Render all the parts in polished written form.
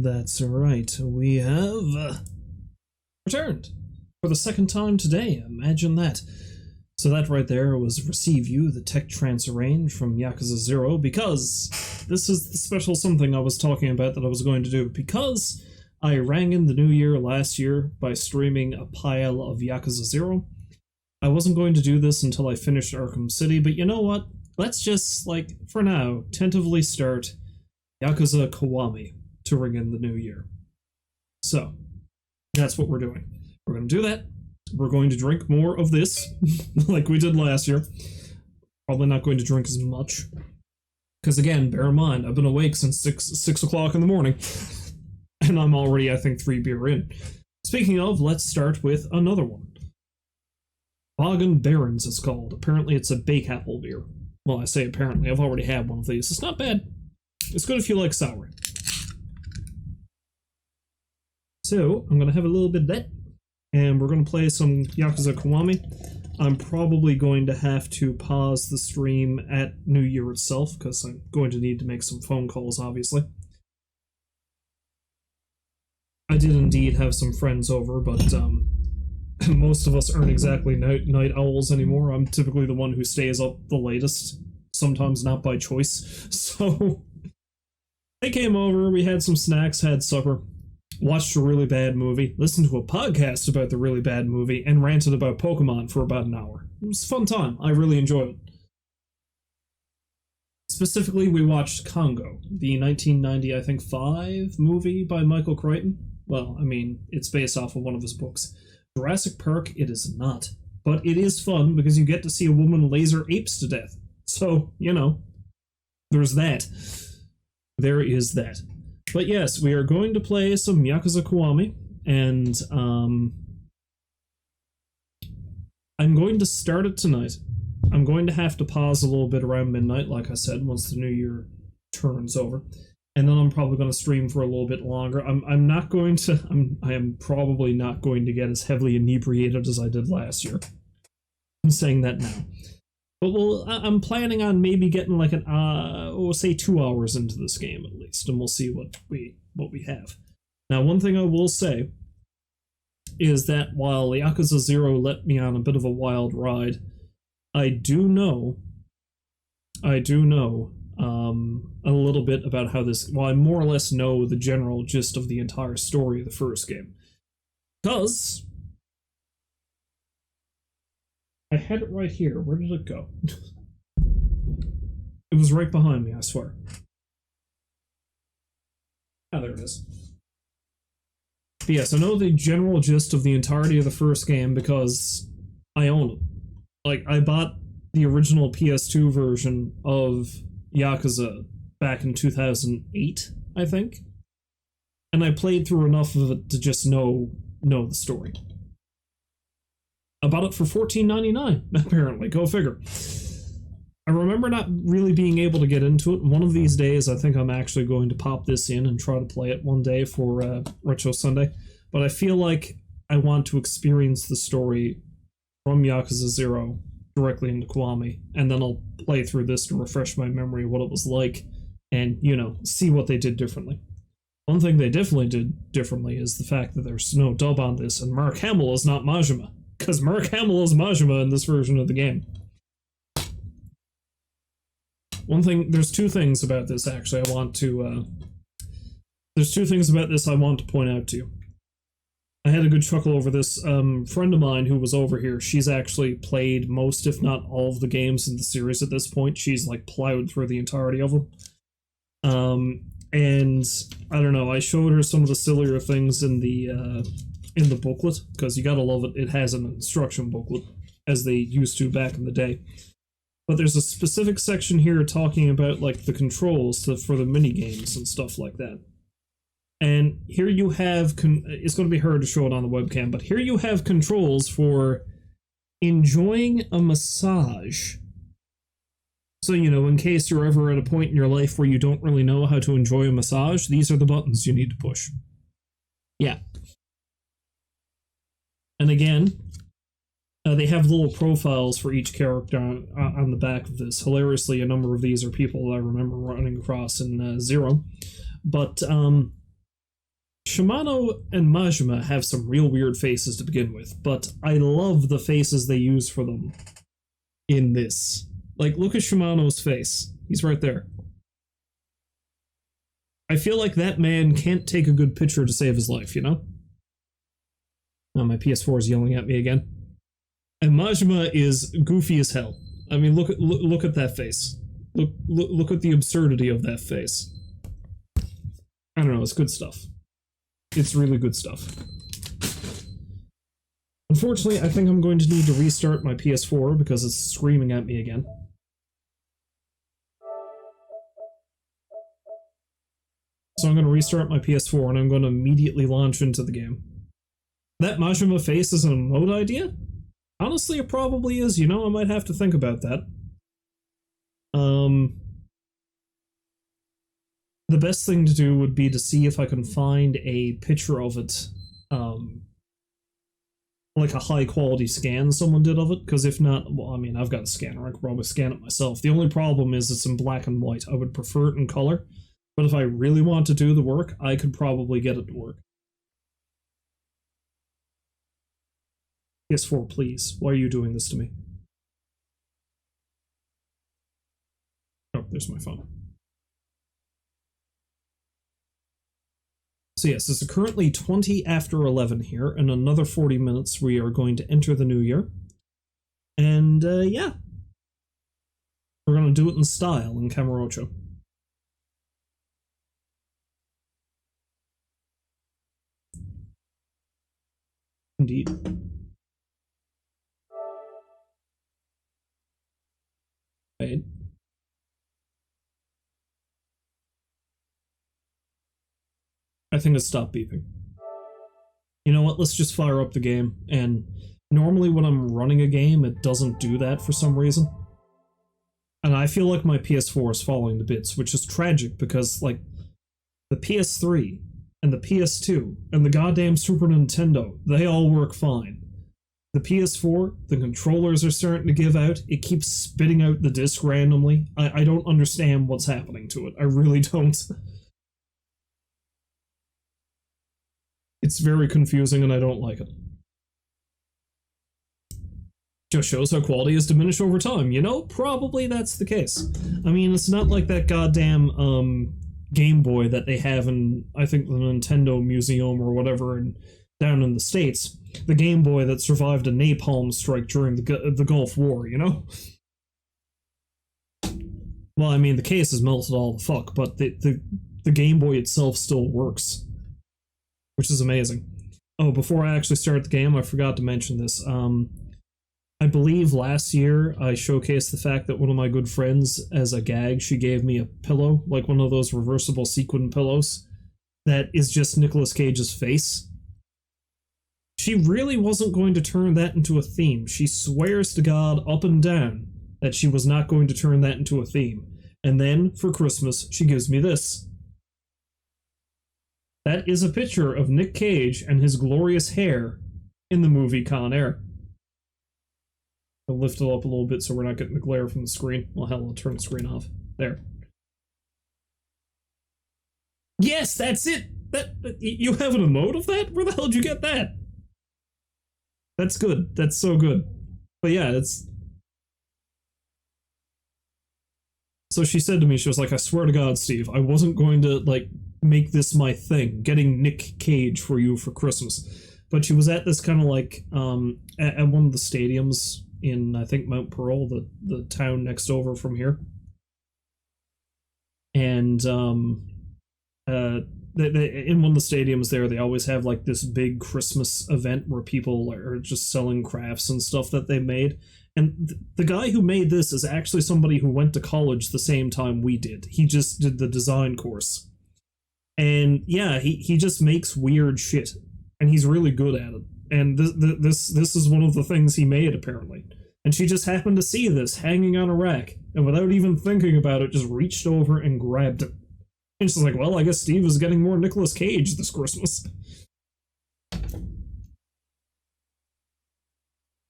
That's right, we have returned for the second time today. Imagine that. So that right there was Receive You, the tech trance arrange from Yakuza 0, because this is the special something I was talking about that I was going to do. Because I rang in the new year last year by streaming a pile of Yakuza 0, I wasn't going to do this until I finished Arkham City, but you know what? Let's just, for now, tentatively start Yakuza Kiwami to ring in the new year. So, that's what we're doing. We're going to do that. We're going to drink more of this, like we did last year. Probably not going to drink as much. Because again, bear in mind, I've been awake since 6 o'clock in the morning. And I'm already, I think, 3 beer in. Speaking of, let's start with another one. Bog & Barons it's called. Apparently it's a bake apple beer. Well, I say apparently, I've already had one of these. It's not bad. It's good if you like sour. So, I'm going to have a little bit of that, and we're going to play some Yakuza Kiwami. I'm probably going to have to pause the stream at New Year itself, because I'm going to need to make some phone calls, obviously. I did indeed have some friends over, but most of us aren't exactly night owls anymore. I'm typically the one who stays up the latest, sometimes not by choice. So, they came over, we had some snacks, had supper, watched a really bad movie, listened to a podcast about the really bad movie, and ranted about Pokemon for about an hour. It was a fun time. I really enjoyed it. Specifically, we watched Congo, the 1990, I think, 5 movie by Michael Crichton. Well, I mean, it's based off of one of his books. Jurassic Park, it is not. But it is fun because you get to see a woman laser apes to death. So, you know, there's that. There is that. But yes, we are going to play some Yakuza Kiwami, and I'm going to start it tonight. I'm going to have to pause a little bit around midnight, like I said, once the new year turns over. And then I'm probably going to stream for a little bit longer. I am probably not going to get as heavily inebriated as I did last year. I'm saying that now. But I'm planning on maybe getting like say 2 hours into this game at least, and we'll see what we have. Now, one thing I will say is that while Yakuza 0 let me on a bit of a wild ride, I do know a little bit about how this. Well, I more or less know the general gist of the entire story of the first game, because I had it right here. Where did it go? It was right behind me, I swear. Ah, there it is. But yes, I know the general gist of the entirety of the first game because I own it. Like, I bought the original PS2 version of Yakuza back in 2008, I think. And I played through enough of it to just know the story. I bought it for $14.99, apparently. Go figure. I remember not really being able to get into it. One of these days, I think I'm actually going to pop this in and try to play it one day for Retro Sunday. But I feel like I want to experience the story from Yakuza 0 directly into Kiwami, and then I'll play through this to refresh my memory of what it was like, and, you know, see what they did differently. One thing they definitely did differently is the fact that there's no dub on this, and Mark Hamill is not Majima. Because Mark Hamill is Majima in this version of the game. There's two things about this, actually, there's two things about this I want to point out to you. I had a good chuckle over this. Friend of mine who was over here, she's actually played most, if not all, of the games in the series at this point. She's, plowed through the entirety of them. And, I don't know, I showed her some of the sillier things in the booklet, because you gotta love it. It has an instruction booklet, as they used to back in the day. But there's a specific section here talking about, the controls for the mini-games and stuff like that. And here you have, it's going to be hard to show it on the webcam, but here you have controls for enjoying a massage. So, you know, in case you're ever at a point in your life where you don't really know how to enjoy a massage, these are the buttons you need to push. Yeah. And again, they have little profiles for each character on the back of this. Hilariously, a number of these are people that I remember running across in Zero. But Shimano and Majima have some real weird faces to begin with, but I love the faces they use for them in this. Like, look at Shimano's face. He's right there. I feel like that man can't take a good picture to save his life, you know? Oh, my PS4 is yelling at me again. And Majima is goofy as hell. I mean, look at that face. Look at the absurdity of that face. I don't know, it's good stuff. It's really good stuff. Unfortunately, I think I'm going to need to restart my PS4 because it's screaming at me again. So I'm going to restart my PS4 and I'm going to immediately launch into the game. That Majima face is an emote idea? Honestly, it probably is. You know, I might have to think about that. The best thing to do would be to see if I can find a picture of it, like a high-quality scan someone did of it, because if not, well, I mean, I've got a scanner, I could probably scan it myself. The only problem is it's in black and white. I would prefer it in color, but if I really want to do the work, I could probably get it to work. PS4, please. Why are you doing this to me? Oh, there's my phone. So yes, it's currently 20 after 11 here. In another 40 minutes, we are going to enter the new year. And, yeah. We're going to do it in style in Kamurocho. Indeed. Wait. I think it stopped beeping. You know what, let's just fire up the game, and normally when I'm running a game, it doesn't do that for some reason. And I feel like my PS4 is falling to bits, which is tragic because, like, the PS3, and the PS2, and the goddamn Super Nintendo, they all work fine. The PS4, the controllers are starting to give out, it keeps spitting out the disc randomly. I don't understand what's happening to it, I really don't. It's very confusing and I don't like it. Just shows how quality has diminished over time. You know, probably that's the case. I mean, it's not like that goddamn Game Boy that they have in, I think, the Nintendo Museum or whatever down in the States. The Game Boy that survived a napalm strike during the Gulf War, you know? Well, I mean, the case is melted all the fuck, but the Game Boy itself still works. Which is amazing. Oh, before I actually start the game, I forgot to mention this. I believe last year I showcased the fact that one of my good friends, as a gag, she gave me a pillow, like one of those reversible sequin pillows, that is just Nicolas Cage's face. She really wasn't going to turn that into a theme. She swears to God up and down that she was not going to turn that into a theme. And then, for Christmas, she gives me this. That is a picture of Nick Cage and his glorious hair in the movie Con Air. I'll lift it up a little bit so we're not getting the glare from the screen. Well, hell, I'll turn the screen off. There. Yes, that's it! You have an emote of that? Where the hell did you get that? That's good. That's so good. But yeah, it's... So she said to me, she was like, I swear to God, Steve, I wasn't going to, like, make this my thing, getting Nick Cage for you for Christmas. But she was at this kind of like, at one of the stadiums in, I think, Mount Pearl, the town next over from here. And, in one of the stadiums there, they always have like this big Christmas event where people are just selling crafts and stuff that they made. And the guy who made this is actually somebody who went to college the same time we did. He just did the design course. And yeah, he just makes weird shit, and he's really good at it. And this is one of the things he made, apparently. And she just happened to see this hanging on a rack, and without even thinking about it, just reached over and grabbed it. And she's like, well, I guess Steve is getting more Nicolas Cage this Christmas.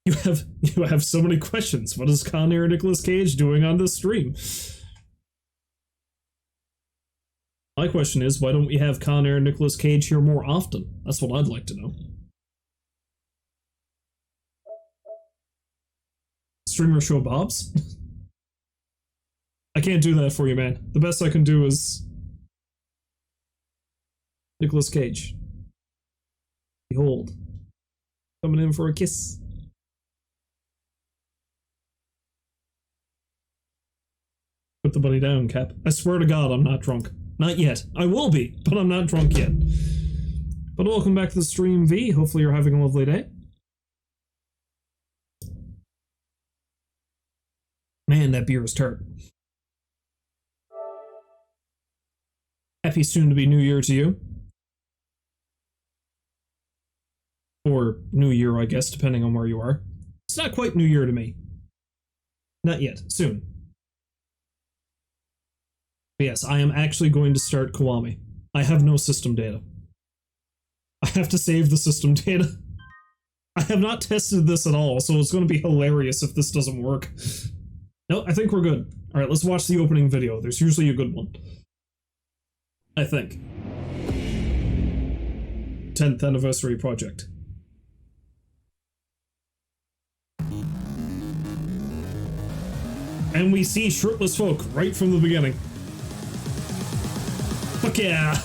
You have so many questions. What is Con Air Nicolas Cage doing on this stream? My question is, why don't we have Con Air Nicolas Cage here more often? That's what I'd like to know. Streamer show Bobs? I can't do that for you, man. The best I can do is Nicolas Cage. Behold. Coming in for a kiss. Put the bunny down, Cap. I swear to God, I'm not drunk. Not yet. I will be, but I'm not drunk yet. But welcome back to the stream, V. Hopefully you're having a lovely day. Man, that beer is tart. Happy soon-to-be New Year to you. Or New Year, I guess, depending on where you are. It's not quite New Year to me. Not yet. Soon. But yes, I am actually going to start Kiwami. I have no system data. I have to save the system data. I have not tested this at all, so it's going to be hilarious if this doesn't work. No, I think we're good. Alright, let's watch the opening video. There's usually a good one. I think. 10th anniversary project. And we see shirtless folk right from the beginning. Fuck yeah!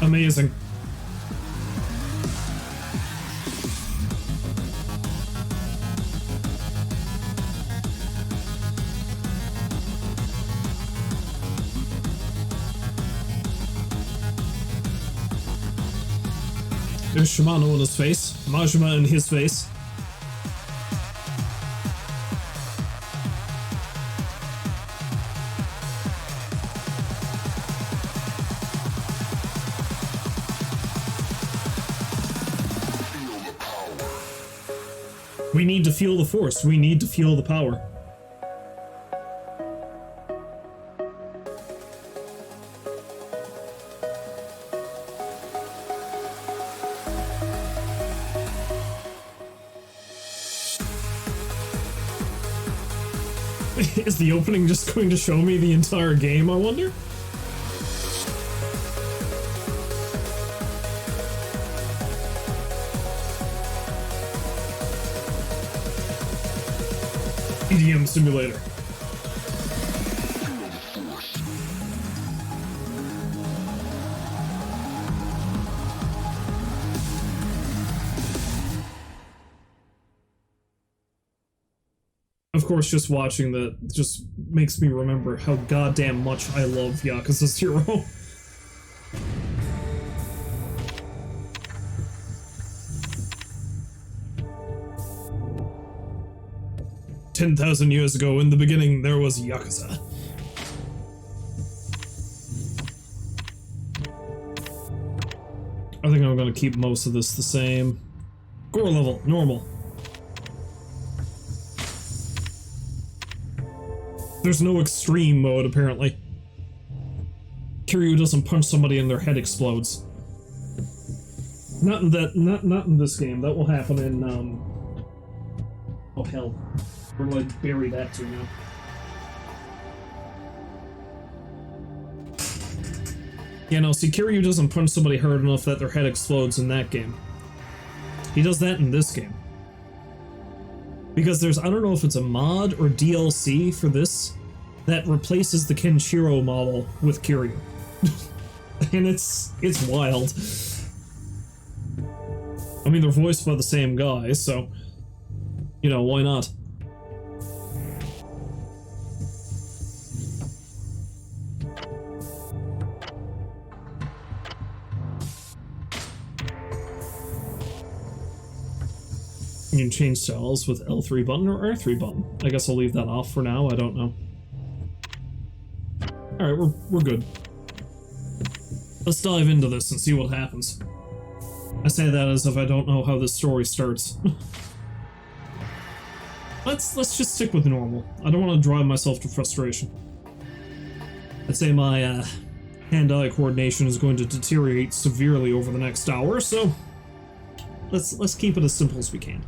Amazing. There's Shimano in his face, Majima in his face. We need to feel the force, we need to feel the power. Is the opening just going to show me the entire game, I wonder? EDM simulator. Of course, just watching that just makes me remember how goddamn much I love Yakuza 0. "10,000 years ago, in the beginning, there was Yakuza." I think I'm gonna keep most of this the same. Gore level, normal. There's no extreme mode, apparently. Kiryu doesn't punch somebody and their head explodes. Not in that, not in this game. That will happen in, oh hell. We're gonna like bury that too now. Yeah, no, see, Kiryu doesn't punch somebody hard enough that their head explodes in that game. He does that in this game. Because there's, I don't know if it's a mod or DLC for this that replaces the Kenshiro model with Kiryu. And it's wild. I mean, they're voiced by the same guy, so, you know, why not? You can change styles with L3 button or R3 button. I guess I'll leave that off for now, I don't know. Alright, we're good. Let's dive into this and see what happens. I say that as if I don't know how this story starts. Let's just stick with normal. I don't want to drive myself to frustration. I'd say my hand-eye coordination is going to deteriorate severely over the next hour, so let's keep it as simple as we can.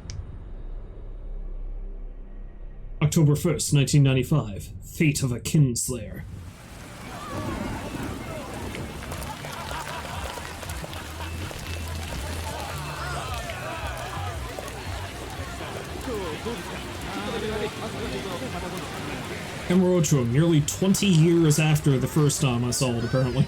October 1st, 1995. Fate of a Kinslayer. Emerald nearly 20 years after the first time I saw it, apparently.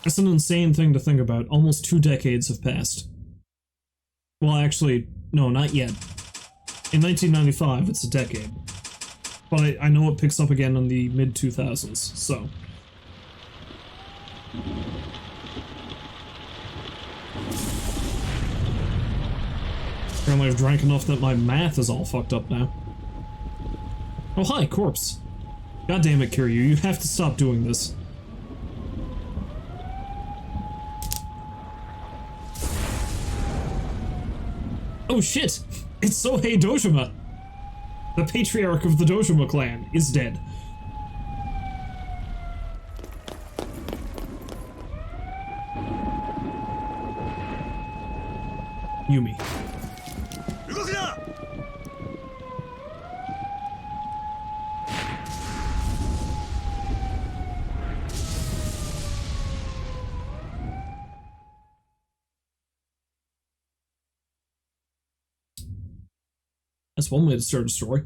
It's an insane thing to think about. Almost 2 decades have passed. Well, actually, no, not yet. In 1995, it's a decade. But I know it picks up again in the mid-2000s, so... Apparently I've drank enough that my math is all fucked up now. Oh, hi, corpse. God damn it, Kiryu, you have to stop doing this. Oh shit! It's Sohei Dojima! The patriarch of the Dojima clan is dead. Yumi. That's one way to start a story.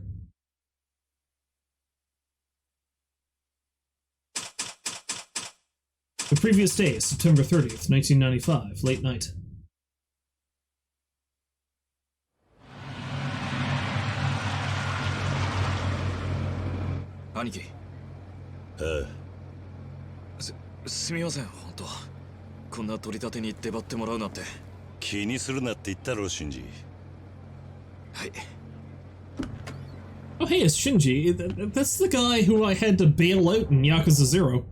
The previous day, September 30th, 1995, late night. Aniki. すみません、本当。こんな取り立てに出張ってもらうなんて。気にするなって言ったろ、シンジ。はい。 Oh hey, it's Shinji. That's the guy who I had to bail out in Yakuza 0.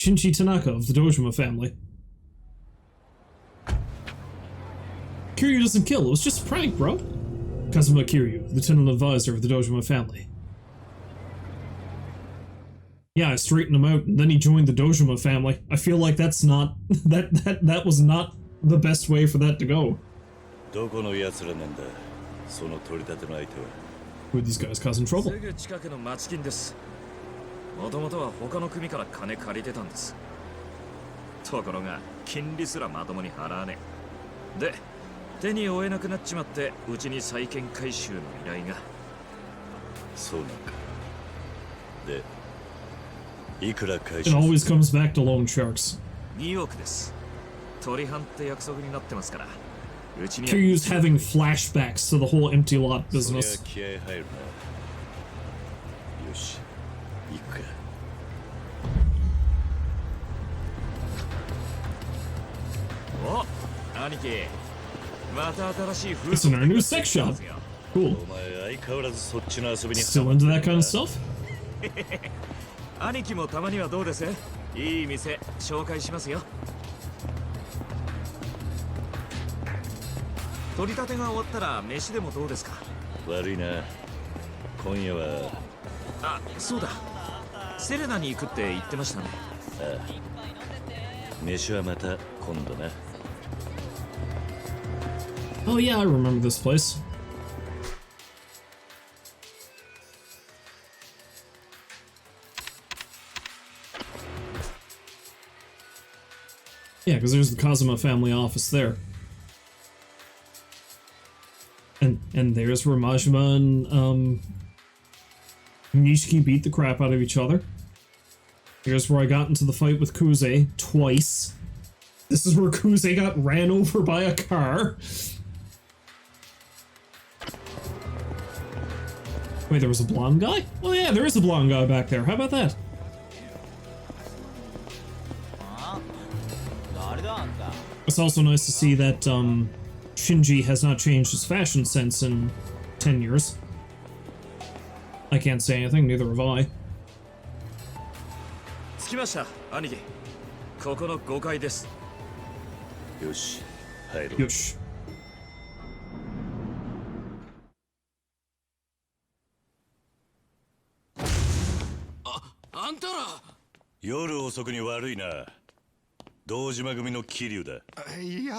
Shinji Tanaka of the Dojima family. Kiryu doesn't kill, it was just a prank, bro. Kazuma Kiryu, lieutenant advisor of the Dojima family. Yeah, I straightened him out, and then he joined the Dojima family. I feel like that's not... that was not the best way for that to go. Who are these guys causing trouble? すぐ近くの町金です。もともとは他の組から金借りてたんです。ところが金利すらまともに払わねえ。で、手に負えなくなっちまってうちに債権回収の依頼が。そうなんか。で、いくら回収 It always comes back to loan sharks. 2億です。取り半って約束になってますから。Kiryu's having flashbacks to the whole empty lot business. It's in our new sex shop. Cool. Still into that kind of stuff? 兄貴もたまにはどうです？いい店紹介しますよ。取り立てが終わったら飯でもどうですか？悪いな。今夜は。あ、そうだ。セレナに行くって言ってましたね。ああ。飯はまた今度な。Oh yeah, I remember this place. Yeah, because there's the Kazuma family office there. And there's where Majima and Nishiki beat the crap out of each other. Here's where I got into the fight with Kuze twice. This is where Kuze got ran over by a car. Wait, there was a blonde guy? Oh yeah, there is a blonde guy back there. How about that? It's also nice to see that Shinji has not changed his fashion sense in 10 years. I can't say anything, neither have I. ました兄貴。ここの5階です。よし、入ろう。よし。あんたら夜遅くに悪いな。堂島組の桐生だ。いや、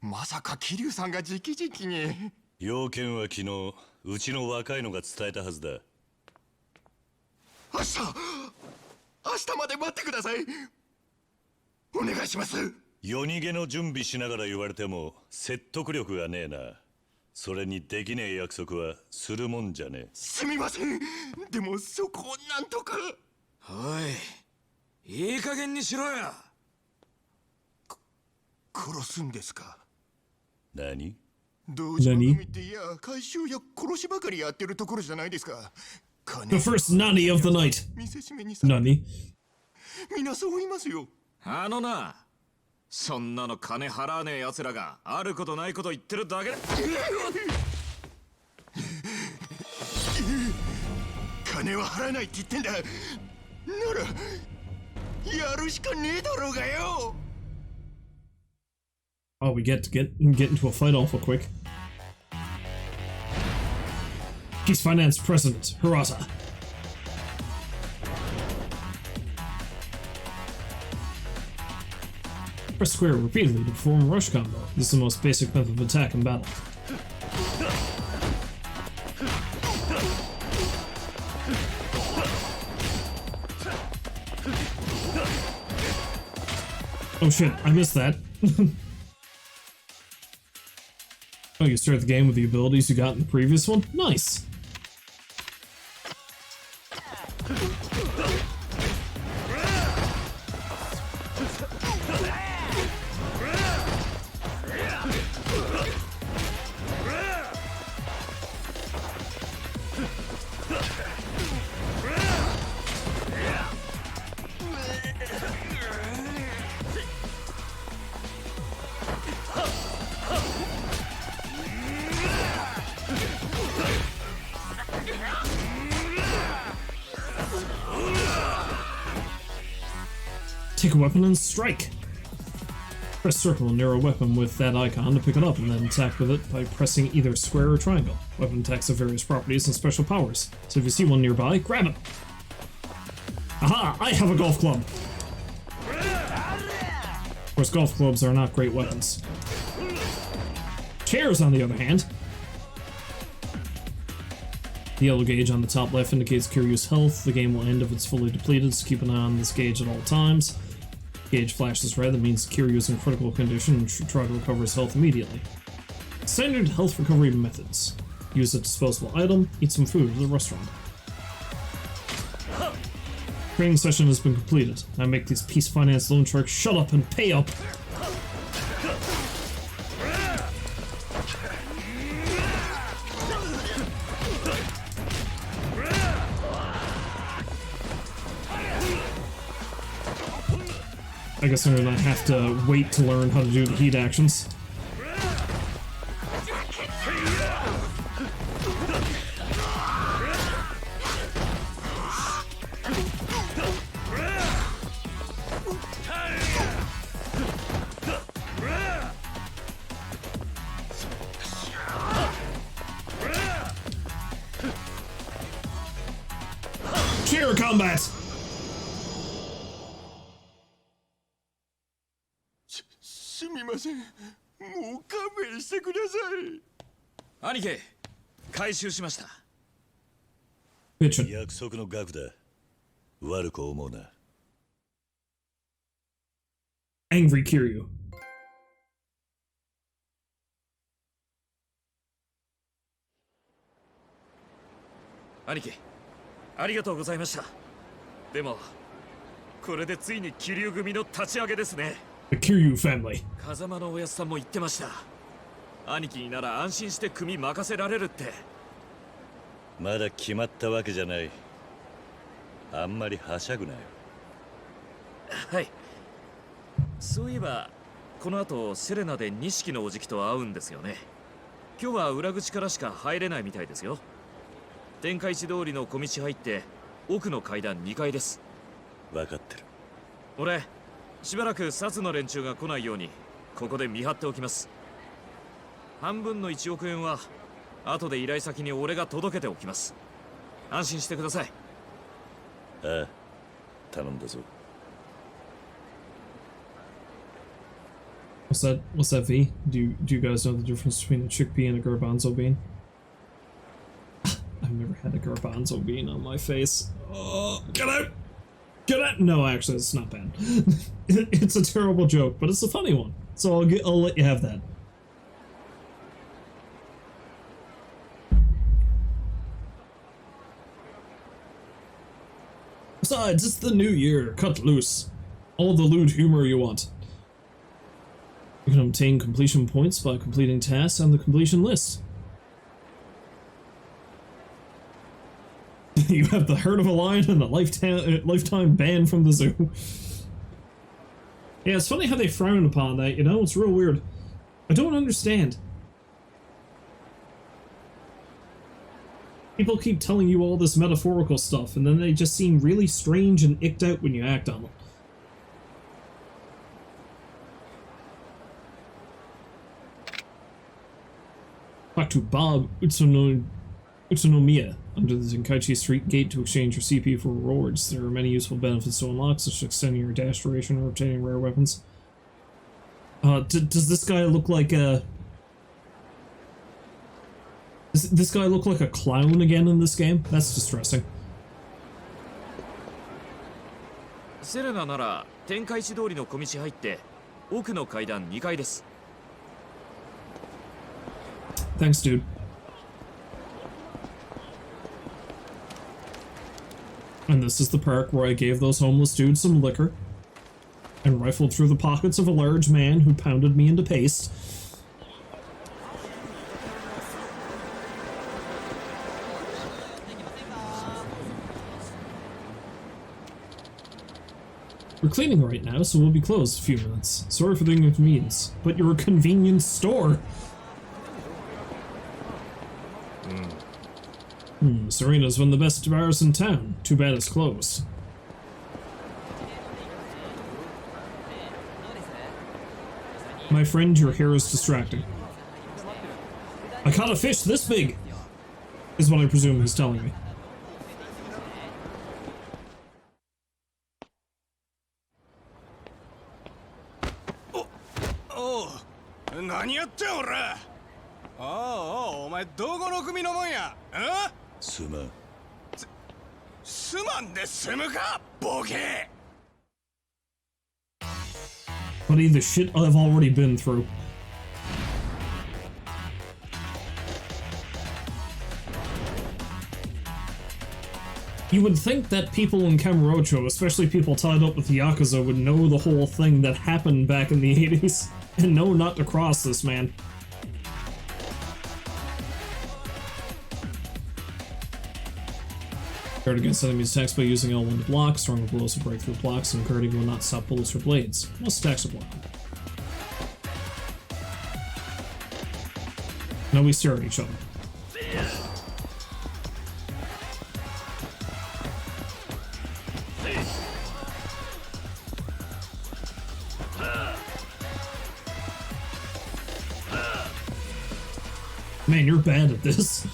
まさか桐生さんが直々に。要件は昨日うちの若いのが伝えたはずだ。明日まで待ってください。お願いします。夜逃げの準備しながら言われても説得力がねえな。それにできねえ約束はするもんじゃねえ。すみません。でもそこをなんとか。おい、いい加減にしろよ。殺すんですか？何？堂島組っていや回収や殺しばかりやってるところじゃないですか。The first Nani of the night. 見せしめにさ。Nani? みんなそう言いますよ。あのな、そんなの金払わねえ奴らがあることないこと言ってるだけだ。金は払えないって言ってんだ。ならやるしかねえだろうがよ。Oh, we get into a fight awful quick. Peace Finance President, Hirata. Press square repeatedly to perform a rush combo. This is the most basic method of attack in battle. Oh shit, I missed that. Oh, you start the game with the abilities you got in the previous one? Nice! Take a weapon and strike! Press circle near a weapon with that icon to pick it up and then attack with it by pressing either square or triangle. Weapon attacks have various properties and special powers, so if you see one nearby, grab it! Aha! I have a golf club! Of course, golf clubs are not great weapons. Chairs, on the other hand. The yellow gauge on the top left indicates Kiryu's health. The game will end if it's fully depleted, so keep an eye on this gauge at all times. Gauge flashes red, that means Kiryu is in critical condition and should try to recover his health immediately. Standard health recovery methods. Use a disposable item, eat some food at the restaurant. Training session has been completed. Now make these Peace Finance loan sharks shut up and pay up! I guess I'm gonna have to wait to learn how to do the heat actions. Chair combat! すみません。もう勘弁してください。兄貴、回収しました。Bitchin'. 約束の額だ。悪く思うな。Angry Kiryu. 兄貴、ありがとうございました。でも、これでついに桐生組の立ち上げですね。The Kiryu family. 風間のおやつさんも言ってました。兄貴になら安心して組任せられるって。まだ決まったわけじゃない。あんまりはしゃぐなよ。はい。そういえば、この後セレナで錦のおじきと会うんですよね。今日は裏口からしか入れないみたいですよ。天下一通りの小道入って奥の階段2階です。分かってる。俺しばらく薩の連中が来ないようにここで見張っておきます。半分の1億円は後で依頼先に俺が届けておきます。安心してください。ああ、頼んだぞ。What's that V? Do you guys know the difference between a chickpea and a garbanzo bean? I've never had a garbanzo bean on my face. Oh, get out! Get out! No, actually, it's not bad. It's a terrible joke, but it's a funny one. So I'll let you have that. Besides, it's the new year. Cut loose. All the lewd humor you want. You can obtain completion points by completing tasks on the completion list. You have the heart of a lion and a lifetime ban from the zoo. Yeah, it's funny how they frown upon that, you know? It's real weird. I don't understand. People keep telling you all this metaphorical stuff, and then they just seem really strange and icked out when you act on them. Talk to Bob Utsunomiya under the Tenkaichi Street Gate to exchange your CP for rewards. There are many useful benefits to unlock, such as extending your dash duration or obtaining rare weapons. Does this guy look like a... Does this guy look like a clown again in this game? That's distressing. セレナなら天海市通りの小道入って奥の階段2階です。 Thanks, dude. And this is the park where I gave those homeless dudes some liquor and rifled through the pockets of a large man who pounded me into paste. We're cleaning right now, so we'll be closed a few minutes. Sorry for the inconvenience, but you're a convenience store. Serena's one of the best bars in town. Too bad it's closed. My friend, your hair is distracting. I caught a fish this big, is what I presume he's telling me. Oh, 何やってん俺。おうおう、お前どこの組のもんや。すまん。すまんで済むか、ボケ。 Buddy, the shit I've already been through. You would think that people in Kamurocho, especially people tied up with the Yakuza, would know the whole thing that happened back in the 80s, and know not to cross this, man. Guard against enemies' attacks by using L1 to block, stronger blows to break through blocks, and guarding will not stop bullets or blades. Most attacks are blocked. Now we stare at each other. Man, you're bad at this.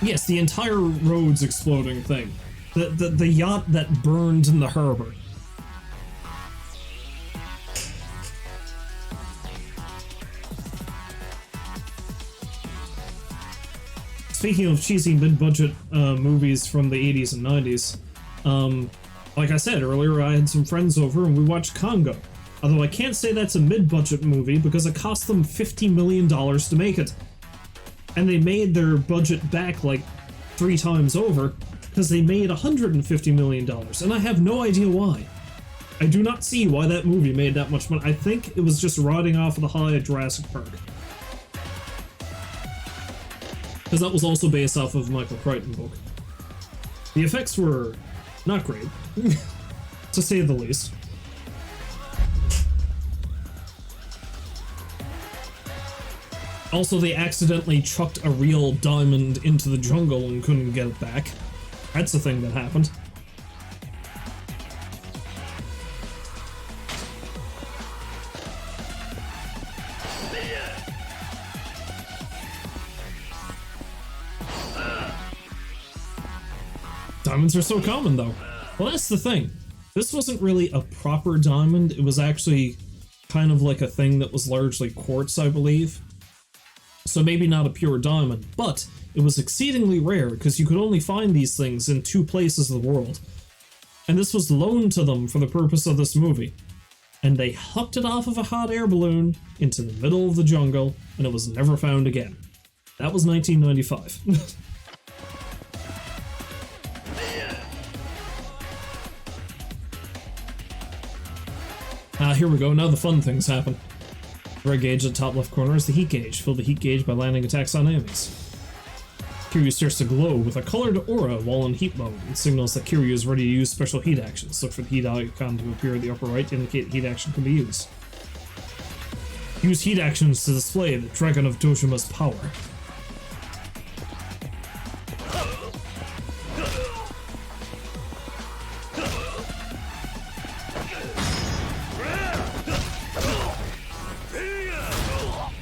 Yes, the entire road's exploding thing. The yacht that burned in the harbor. Speaking of cheesy mid-budget movies from the 80s and 90s, like I said earlier, I had some friends over and we watched Congo. Although I can't say that's a mid-budget movie because it cost them $50 million to make it. And they made their budget back like 3 times over because they made $150 million, and I have no idea why. I do not see why that movie made that much money. I think it was just riding off of the high at Jurassic Park. Because that was also based off of a Michael Crichton book. The effects were not great, to say the least. Also, they accidentally chucked a real diamond into the jungle and couldn't get it back. That's the thing that happened. Diamonds are so common, though. Well, that's the thing. This wasn't really a proper diamond. It was actually kind of like a thing that was largely quartz, I believe. So maybe not a pure diamond, but it was exceedingly rare because you could only find these things in 2 places of the world. And this was loaned to them for the purpose of this movie. And they hucked it off of a hot air balloon into the middle of the jungle, and it was never found again. That was 1995. Here we go, now the fun things happen. The red gauge at the top left corner is the heat gauge. Fill the heat gauge by landing attacks on enemies. Kiryu starts to glow with a colored aura while in heat mode. It signals that Kiryu is ready to use special heat actions. Look for the heat icon to appear in the upper right to indicate heat action can be used. Use heat actions to display the Dragon of Doshima's power.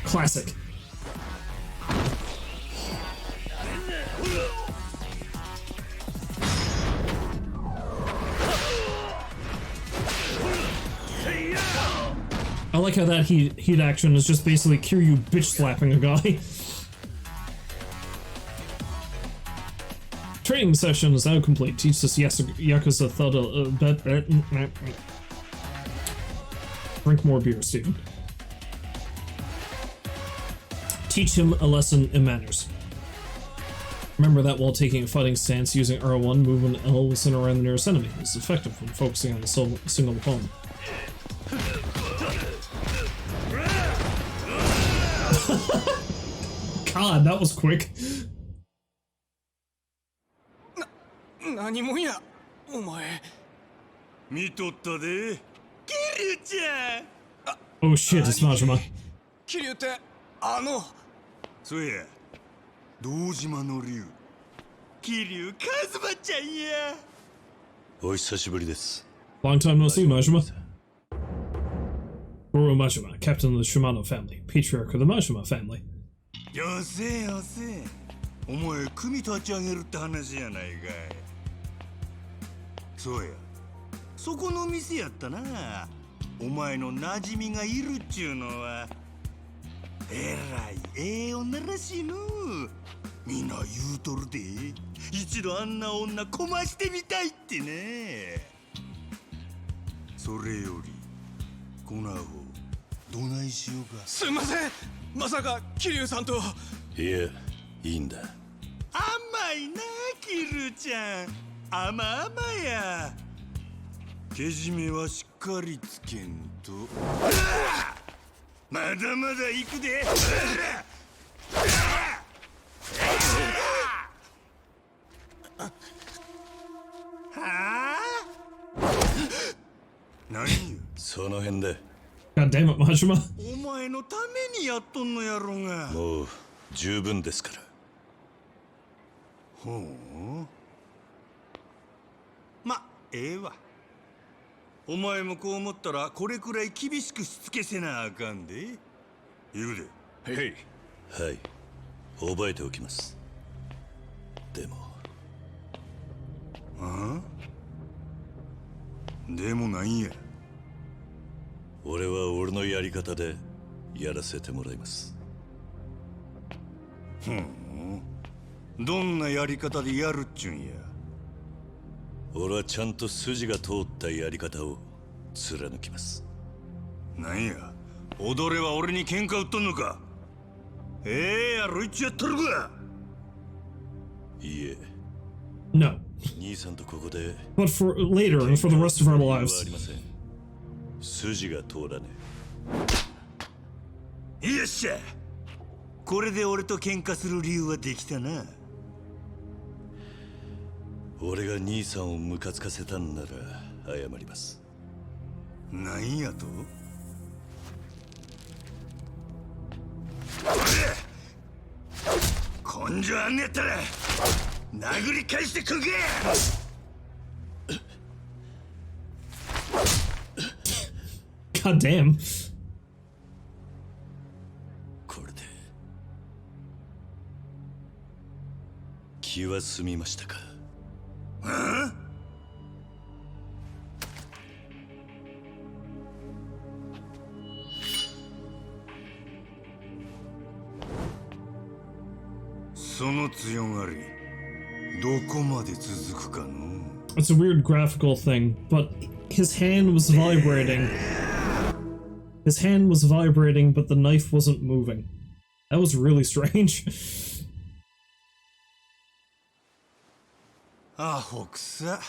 Classic. I like how that heat action is just basically Kiryu bitch slapping a guy. Training session is now complete. Teach this Yakuza thud drink more beer, Steven. Teach him a lesson in manners. Remember that while taking a fighting stance, using R1, movement L will center around the nearest enemy. It's effective when focusing on a single opponent. God, that was quick. 何もやお前見とったでキリュウちゃん Oh shit, it's Majima. 桐生ってそうや堂島の竜桐生カズマちゃんやお久しぶりです Long time no see, Majima. Goro Majima, captain of the Shimano family, patriarch of the Majima family. よせよせお前組立ち上げるって話やないかいそうやそこの店やったなお前の馴染みがいるっちゅうのはえらいええ女らしいのみんな言うとるで一度あんな女こましてみたいってねそれよりこのアホどないしようかすんませんまさか桐生さんといやいいんだ甘いなキルちゃん甘々やけじめはしっかりつけんとまだまだ行くではあ何よその辺で God damn it, Majima. お前のためにやっとんのやろうがもう十分ですからほうまええわお前もこう思ったらこれくらい厳しくしつけせなあかんで言うでへいはい覚えておきますでもでもなんや俺は俺のやり方でやらせてもらいますどんなやり方でやるっちゅんや俺はちゃんと筋が通ったやり方を貫きますなんや踊れは俺に喧嘩売っとんのかやろいつやっとるかいいえ No. 兄さんとここで But for later and for the rest of our はあ lives. りません筋が通らねえよっしゃこれで俺と喧嘩する理由はできたな俺が兄さんをムカつかせたんなら謝りますなんやと根性あんねやったら殴り返してくけ。God damn. これで気は済みましたか。その強がりどこまで続くかの。 It's a weird graphical thing, but his hand was vibrating. His hand was vibrating, but the knife wasn't moving. That was really strange. アホくさ。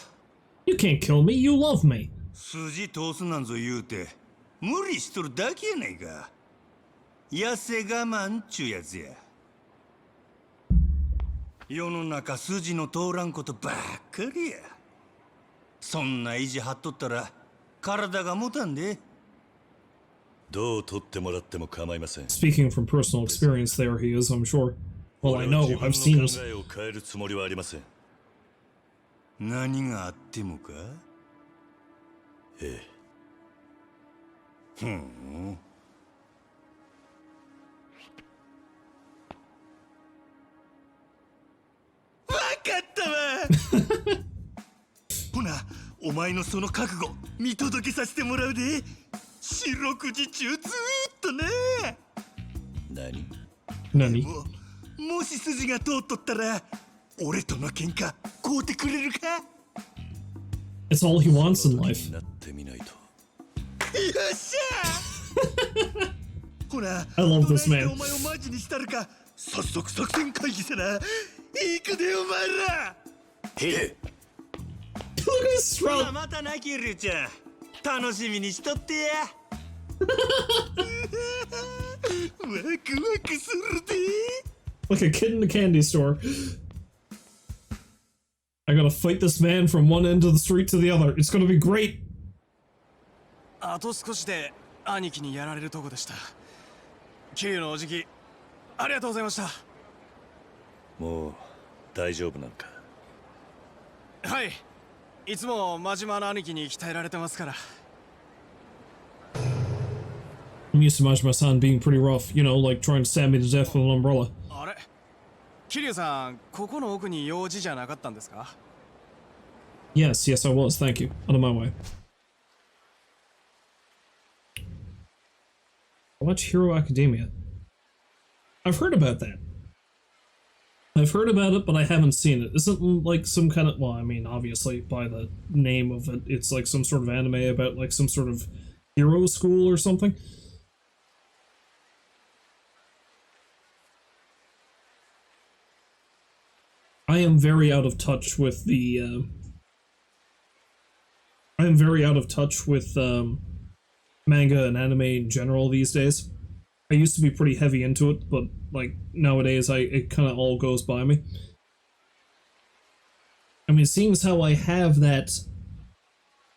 You can't kill me, you love me. 筋通すなんぞ言うて無理しとるだけやないか。痩せ我慢ちゅうやつや。世の中筋の通らんことばっかりや。そんな意地張っとったら体が持たんで。どう取ってもらっても構いません。 Speaking from personal experience, there he is, I'm sure. Well, I know, I've seen it. 考えを変えるつもりはありません。何があってもか。ええ。ふん。わかったわ。ほな、お前のその覚悟見届けさせてもらうで。四六時中ずーっとね。Nani? もし筋が通っとったら俺との喧嘩買うてくれるか。 It's all he wants in life. なってみないと。よっしゃ。ほら、 I love this どないして man. お前をマジにしたるか早速作戦会議せな。行くでお前ら。へえ。 Look at his ほら strut. またなキリュウちゃん。楽しみにしとってや。ワクワクするで。 Like a kid in a candy store. I gotta fight this man from one end of the street to the other. It's gonna be great. あと少しで兄貴にやられるとこでした。桐生のおじきありがとうございました。もう大丈夫なのか。はい、いつも真島の兄貴に鍛えられてますから。 I'm used to Majima-san being pretty rough, you know, like trying to stab me to death with an umbrella. あれ、桐生さん、ここの奥に用事じゃなかったんですか？ Yes, yes, I was. Thank you. On my way. Watch Hero Academia. I've heard about that. I've heard about it, but I haven't seen it. Isn't like some kind of, well, I mean, obviously by the name of it, it's like some sort of anime about like some sort of hero school or something. I am very out of touch with the, I am very out of touch with manga and anime in general these days. I used to be pretty heavy into it, but like nowadays it kind of all goes by me. I mean, seeing as how I have that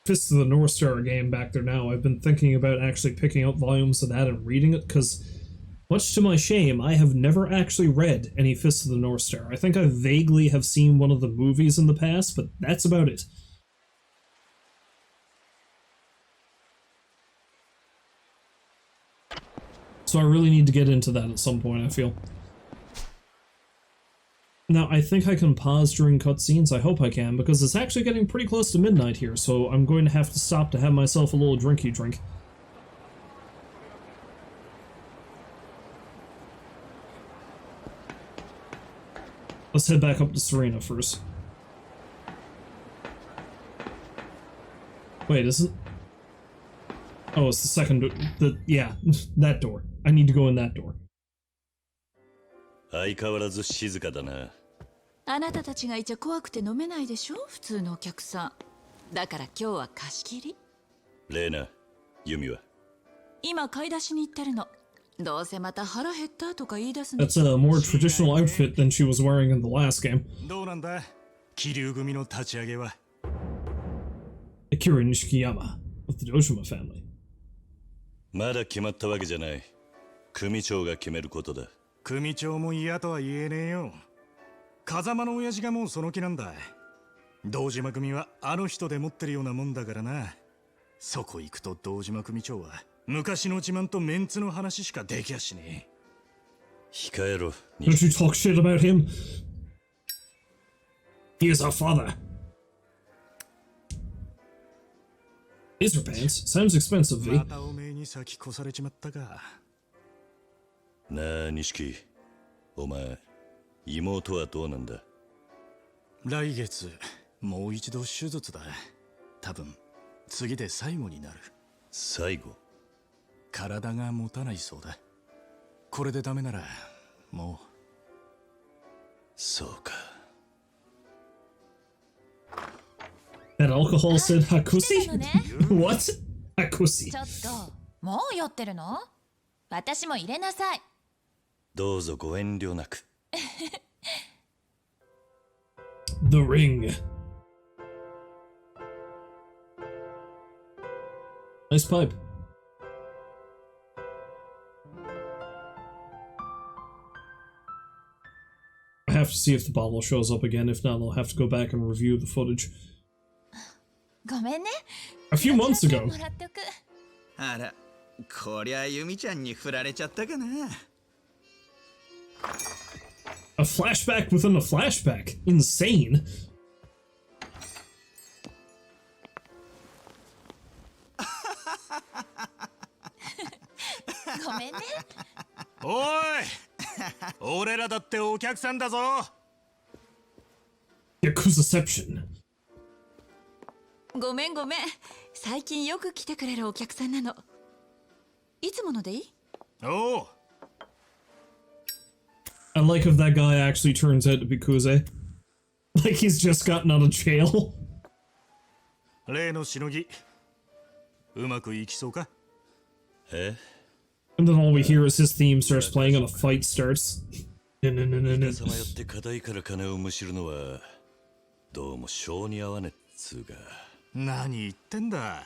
Fist of the North Star game back there now, I've been thinking about actually picking up volumes of that and reading it, because much to my shame, I have never actually read any Fist of the North Star. I think I vaguely have seen one of the movies in the past, but that's about it. So I really need to get into that at some point, I feel. Now, I think I can pause during cutscenes. I hope I can, because it's actually getting pretty close to midnight here, so I'm going to have to stop to have myself a little drinky drink. Let's head back up to Serena first. Wait, isn't... Oh, it's the second door. Yeah, that door. I need to go in that door. 相変わらず静かだな。あなたたちがいちゃ怖くて飲めないでしょ、普通のお客さん。だから今日は貸し切り。レーナ、ユミは今買い出しに行ってるの。どうせまた腹減ったとか言い出すんで That's a more traditional outfit than she was wearing in the last game. どうなんだ、桐生組の立ち上げは。Akira Nishikiyama of the Dojima family. まだ決まったわけじゃない。組長が決めることだ。組長も嫌とは言えねえよ。風間の親父がもうその気なんだ。堂島組はあの人で持ってるようなもんだからな。そこ行くと堂島組長は昔の自慢とメンツの話しかできやしねえ。控えろ。 Don't you talk shit about him? He is our father. Laser pants? Sounds expensive, V. またおめえに先越されちまったか。なあ錦、お前妹はどうなんだ？来月もう一度手術だ。多分次で最後になる。最後？体が持たないそうだ。これでダメならもう。そうか。That alcohol said Hakusi? のね What? Hakusi. ちょっともう酔ってるの？私も入れなさい。どうぞご遠慮なく。The ring. Nice pipe. I have to see if the bottle shows up again. If not, I'll have to go back and review the footage. ごめんね。 A few months ago. もらっとく。あら、こりゃユミちゃんに振られちゃったかな。A flashback within a flashback. Insane. ごめんね。おい俺らだってお客さんだぞ。 Yakuzaception. ごめんごめん。最近よく来てくれるお客さんなの。いつものでいい？おう。 I like if that guy actually turns out to be Kuze. Like he's just gotten out of jail. 例のしのぎうまくいきそうか？え？ And then all we hear is his theme starts playing and a fight starts. さまよって課題から金をむしるのはどうも性に合わねっつうか。何言ってんだ。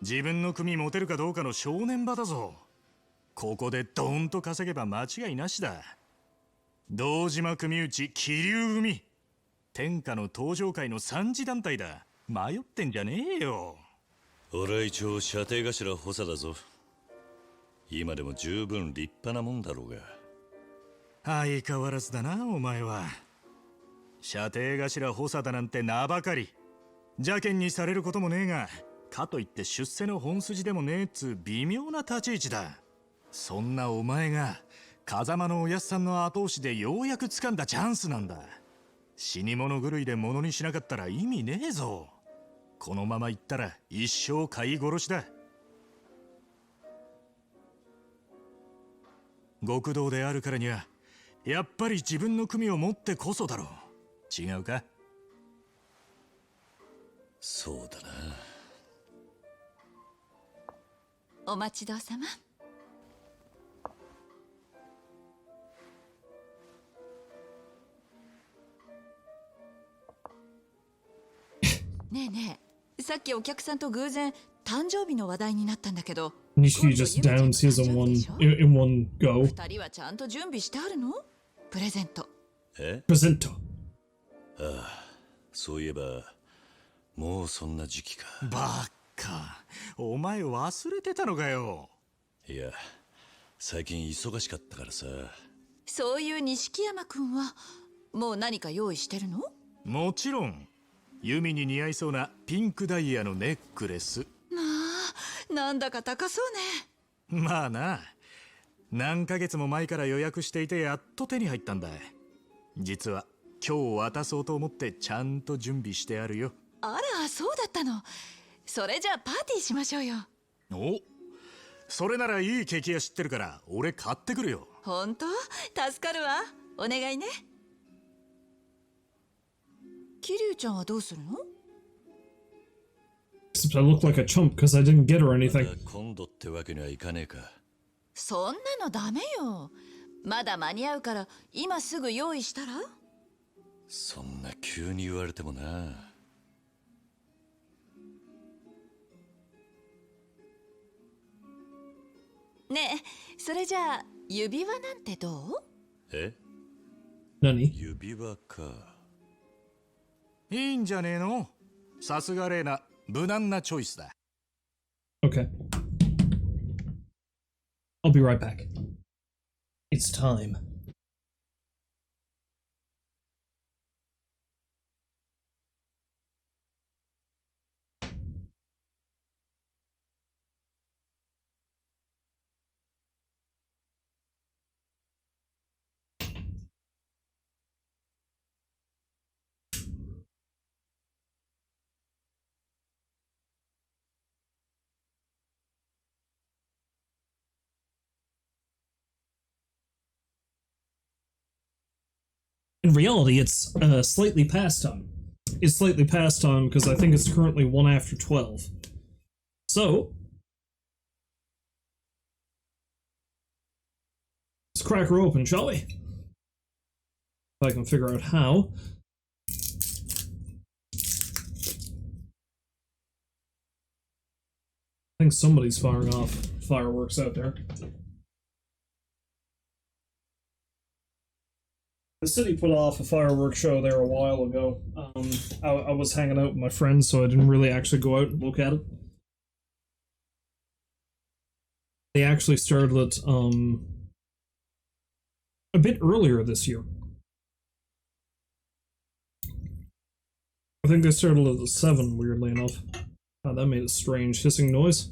自分の組持てるかどうかの正念場だぞ。ここでドーンと稼げば間違いなしだ。堂島組内桐生組、天下の登場界の三次団体だ。迷ってんじゃねえよ。俺は一応射程頭補佐だぞ。今でも十分立派なもんだろうが。相変わらずだなお前は。射程頭補佐だなんて名ばかり。邪険にされることもねえが、かといって出世の本筋でもねえっつう微妙な立ち位置だ。そんなお前が風間のおやっさんの後押しでようやく掴んだチャンスなんだ。死に物狂いで物にしなかったら意味ねえぞ。このままいったら一生飼い殺しだ。極道であるからにはやっぱり自分の組を持ってこそだろう。違うか？そうだな。お待ちどうさま。ねえねえ、さっきお客さんと偶然誕生日の話題になったんだけど、 Nishiki just downs his in one go. 二人はちゃんと準備してあるの？プレゼント。え？ Presento. そういえばもうそんな時期か。バッカ、お前忘れてたのかよ。いや、最近忙しかったからさ。そういう錦山くんはもう何か用意してるの？もちろん。弓に似合いそうなピンクダイヤのネックレス。まあ、なんだか高そうね。まあな。何ヶ月も前から予約していてやっと手に入ったんだ。実は今日渡そうと思ってちゃんと準備してあるよ。あら、そうだったの。それじゃあパーティーしましょうよ。お、それならいいケーキ屋知ってるから俺買ってくるよ。本当？助かるわ。お願いね。桐生ちゃんはどうするの？ Except I look like a chump because I didn't get her また anything. 今度ってわけにはいかねえか。そんなのダメよ。まだ間に合うから今すぐ用意したら？そんな急に言われてもな。ねえ、それじゃあ指輪なんてどう？え？ Nani? 指輪か。いいんじゃねえの？さすがレイナ、無難なチョイスだ。Okay. I'll be right back. It's time. In reality, it's slightly past time. It's slightly past time because I think it's currently 1 after 12. So, let's crack her open, shall we? If I can figure out how. I think somebody's firing off fireworks out there. The city put off a fireworks show there a while ago. I was hanging out with my friends, so I didn't really actually go out and look at it. They actually started it a bit earlier this year. I think they started at 7, weirdly enough. Oh, that made a strange hissing noise.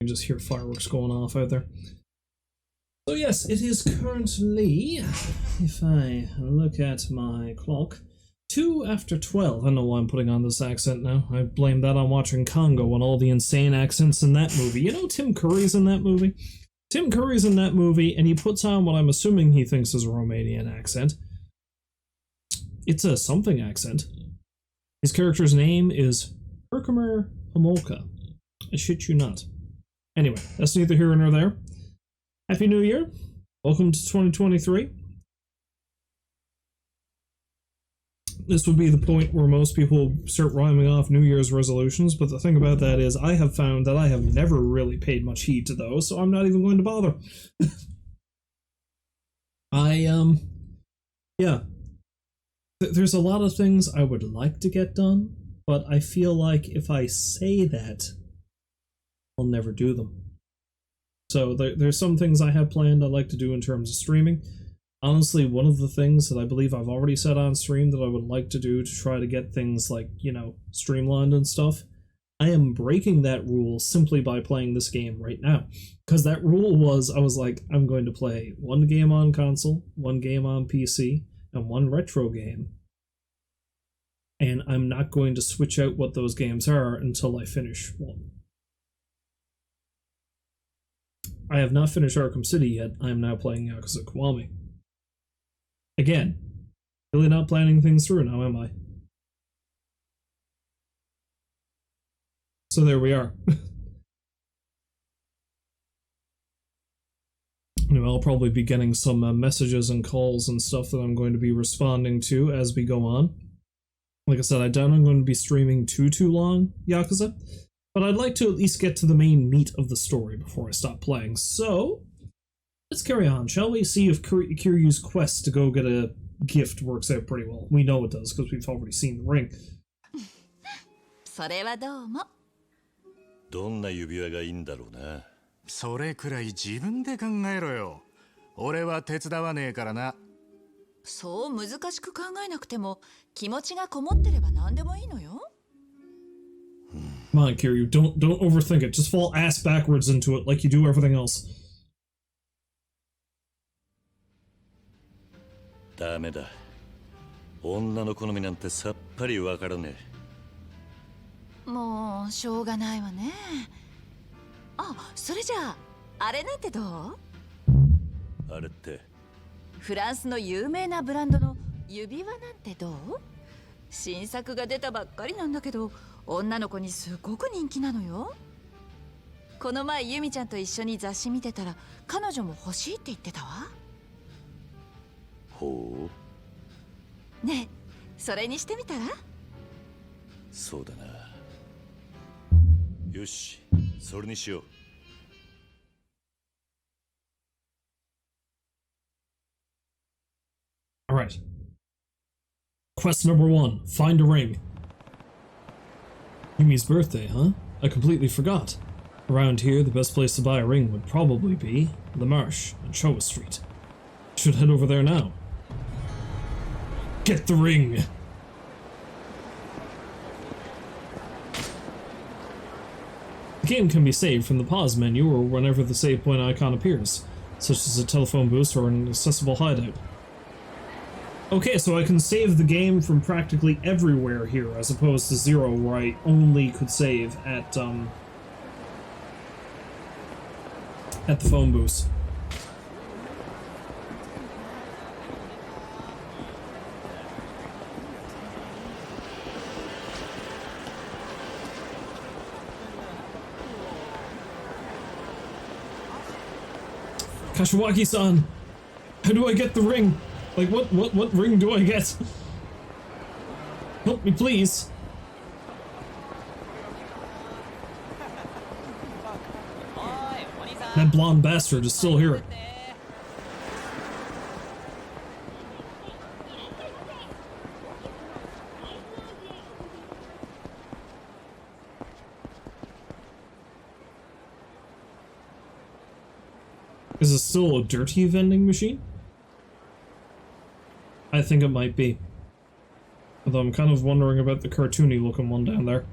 You just hear fireworks going off out there. So yes, it is currently, if I look at my clock, 2 after 12. I know why I'm putting on this accent now. I blame that on watching Congo and all the insane accents in that movie. You know Tim Curry's in that movie? Tim Curry's in that movie, and he puts on what I'm assuming he thinks is a Romanian accent. It's a something accent. His character's name is Herkimer Homolka. I shit you not. Anyway, that's neither here nor there. Happy New Year. Welcome to 2023. This would be the point where most people start rhyming off New Year's resolutions, but the thing about that is I have found that I have never really paid much heed to those, so I'm not even going to bother. Yeah. There's a lot of things I would like to get done, but I feel like if I say that, I'll never do them. So there's some things I have planned I'd like to do in terms of streaming. Honestly, one of the things that I believe I've already said on stream that I would like to do to try to get things like, you know, streamlined and stuff, I am breaking that rule simply by playing this game right now. Because that rule was, I was like, I'm going to play one game on console, one game on PC, and one retro game. And I'm not going to switch out what those games are until I finish one. I have not finished Arkham City yet. I am now playing Yakuza Kiwami. Again, really not planning things through now, am I? So there we are. Anyway, I'll probably be getting some messages and calls and stuff that I'm going to be responding to as we go on. Like I said, I doubt I'm going to be streaming too long, Yakuza, but I'd like to at least get to the main meat of the story before I stop playing. So, let's carry on, shall we? See if Kiryu's quest to go get a gift works out pretty well. We know it does, because we've already seen the ring. それはどうも。どんな指輪がいいんだろうな。それくらい自分で考えろよ。俺は手伝わねえからな。そう難しく考えなくても気持ちがこもってれば何でもいいのよ。Come on, Kiryu, don't overthink it. Just fall ass backwards into it like you do everything else. ダメだ。女の好みなんてさっぱりわからねえ。もうしょうがないわね。あ、それじゃああれなんてどう？あれって。フランスの有名なブランドの指輪なんてどう？新作が出たばっかりなんだけど、女の子にすごく人気なのよ。この前ユミちゃんと一緒に雑誌見てたら彼女も欲しいって言ってたわ。ほう。ねえ、それにしてみたら？そうだな。よし、それにしよう。Alright. Quest number 1. Find a ring. Yumi's birthday, huh? I completely forgot. Around here, the best place to buy a ring would probably be the Marsh on Showa Street. Should head over there now. Get the ring! The game can be saved from the pause menu or whenever the save point icon appears, such as a telephone booth or an accessible hideout. Okay, so I can save the game from practically everywhere here, as opposed to Zero, where I only could save at the phone booth. Kashiwagi-san! How do I get the ring? Like, what ring do I get? Help me, please. That blonde bastard is still here. Is it still a dirty vending machine? I think it might be. Although I'm kind of wondering about the cartoony looking one down there.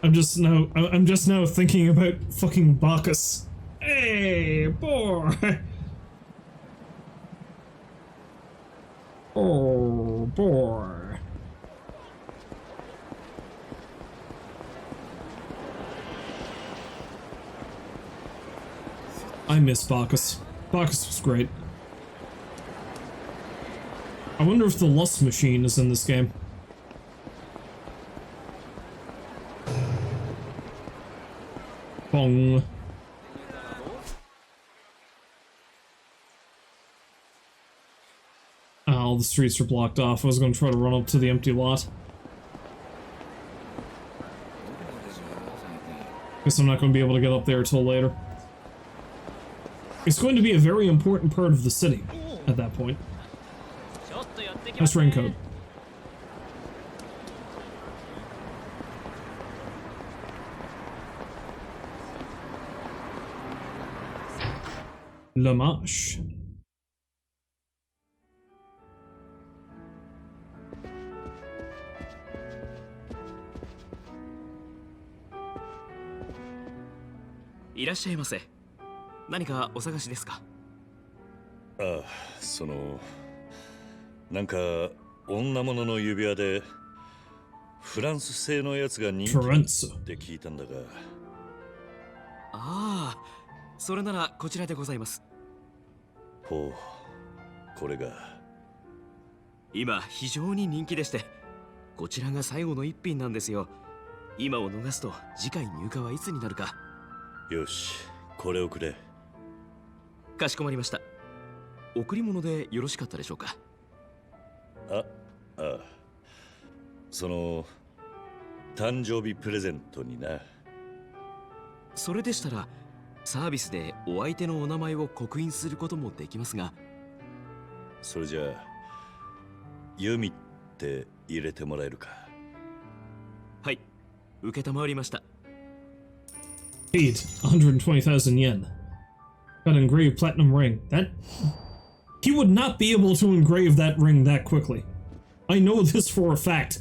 I'm just now thinking about fucking Bacchus. Hey, boy! Oh, boy. I miss Bacchus. Bacchus was great. I wonder if the Lust Machine is in this game. Bong. Oh, the streets are blocked off. I was going to try to run up to the empty lot. Guess I'm not going to be able to get up there till later. It's going to be a very important part of the city at that point. Nice raincoat. La Marche. Ah, そのなんか女物の指輪でフランス製のやつが人気って聞いたんだが。ああ、それならこちらでございます。ほう、これが今非常に人気でして、こちらが最後の一品なんですよ。今を逃すと次回入荷はいつになるか。よし、これをくれ。かしこまりました。贈り物でよろしかったでしょうか。あ、その誕生日プレゼントにな。それでしたらサービスでお相手のお名前を刻印することもできますが。それじゃあユミって入れてもらえるか。はい、承りました。Paid 120,000 yen. Got an engraved platinum ring. That... He would not be able to engrave that ring that quickly. I know this for a fact.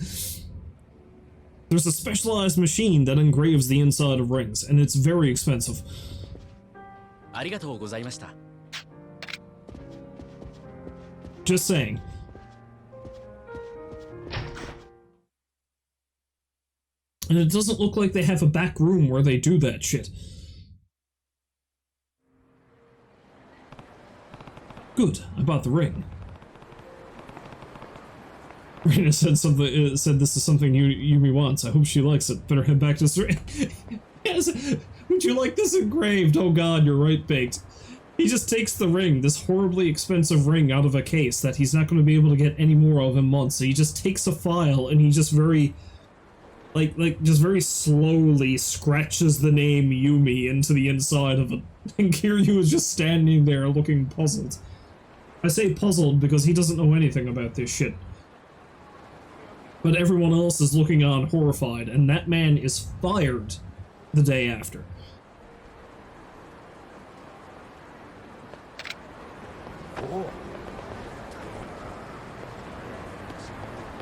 There's a specialized machine that engraves the inside of rings, and it's very expensive. ありがとうございました。Just saying. And it doesn't look like they have a back room where they do that shit. Good, I bought the ring. Rena said something. Said this is something Yumi wants. I hope she likes it. Better head back to the ring. Yes. Would you like this engraved? Oh God, you're right, Baked. He just takes the ring, this horribly expensive ring, out of a case that he's not going to be able to get any more of in months. So he just takes a file and he just very Like just very slowly scratches the name Yumi into the inside of it. And Kiryu is just standing there looking puzzled. I say puzzled because he doesn't know anything about this shit. But everyone else is looking on horrified, and that man is fired the day after.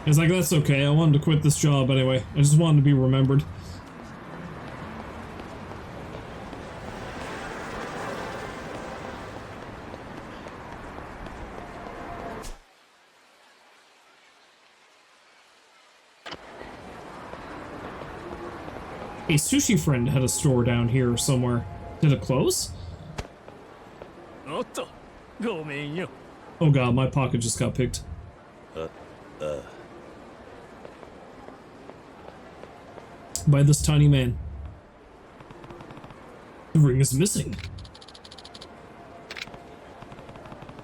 He's like, that's okay, I wanted to quit this job anyway. I just wanted to be remembered. A sushi friend had a store down here somewhere. Did it close? Oh god, my pocket just got picked. By this tiny man. The ring is missing.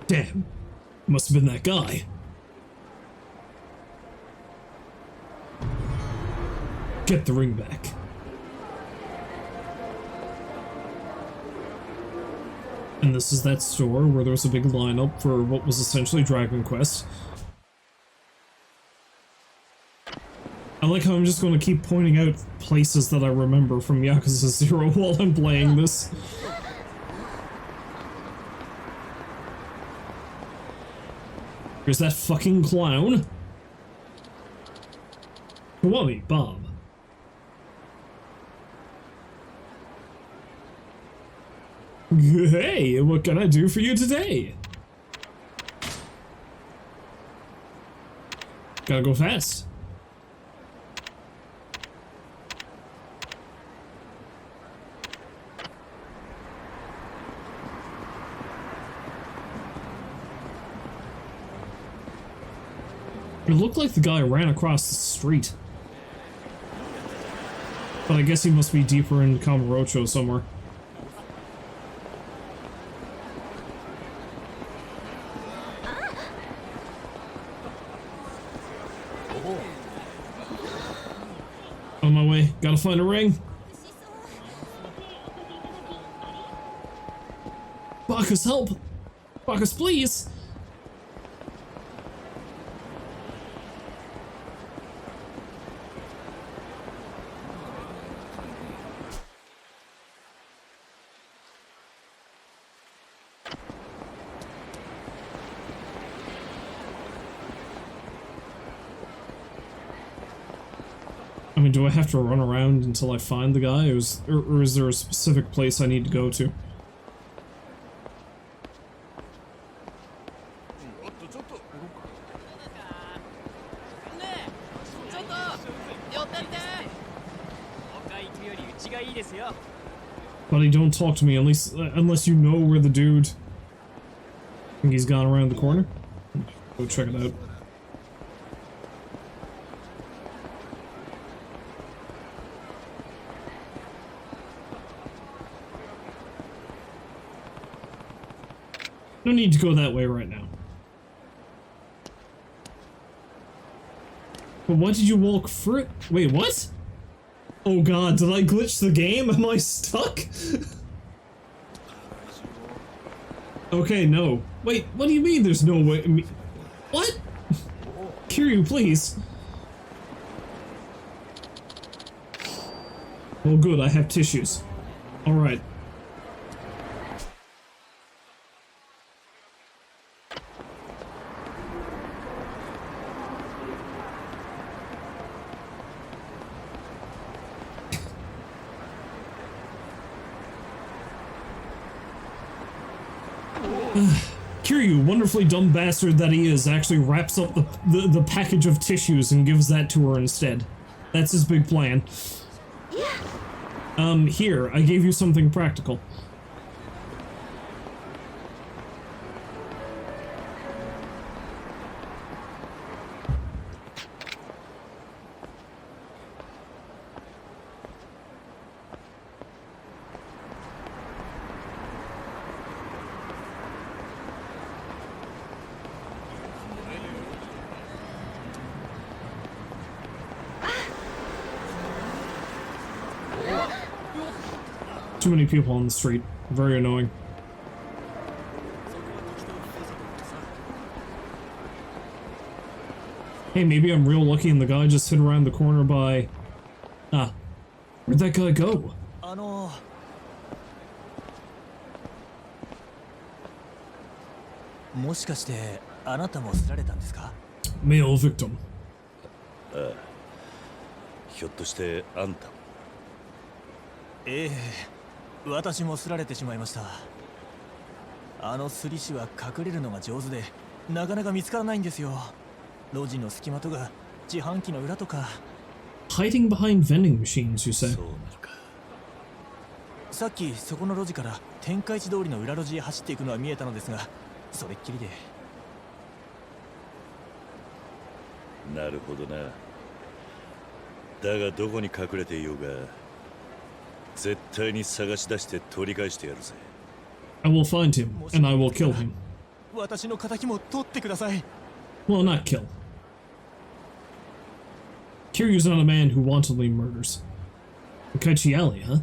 Damn. Must have been that guy. Get the ring back. And this is that store where there was a big lineup for what was essentially Dragon Quest. I like how I'm just going to keep pointing out places that I remember from Yakuza 0 while I'm playing this. Here's that fucking clown. Kiwami, Bob. Hey, what can I do for you today? Gotta go fast. It looked like the guy ran across the street. But I guess he must be deeper in Kamurocho somewhere. On my way. Gotta find a ring. Bacchus, help! Bacchus, please! I mean, do I have to run around until I find the guy, or is there a specific place I need to go to? Buddy, don't talk to me unless you know where the dude... I think he's gone around the corner. Go check it out. No need to go that way right now. But why did you walk through? Wait, what? Oh god, did I glitch the game? Am I stuck? Okay, no. Wait, what do you mean there's no way? What? Kiryu, please. Oh good, I have tissues. Alright. Kiryu, wonderfully dumb bastard that he is, actually wraps up the package of tissues and gives that to her instead. That's his big plan. Here, I gave you something practical. Too many people on the street. Very annoying. Hey, maybe I'm real lucky and the guy just hid around the corner by... Ah. Where'd that guy go? Male victim. ひょっとしてあんたも。ええ、私もすられてしまいました。あのすり師は隠れるのが上手で、なかなか見つからないんですよ。路地の隙間とか、自販機の裏とか。Hiding behind vending machines, you say? そうなのか。さっきそこの路地から天下一通りの裏路地へ走っていくのは見えたのですが、それっきりで。なるほどな。だがどこに隠れていようが、絶対に探し出して取り返してやるぜ。I will find him, and I will kill him. 私の仇も取ってください。Well, not kill. Kiryu's not a man who wantonly murders. Kachiali, huh?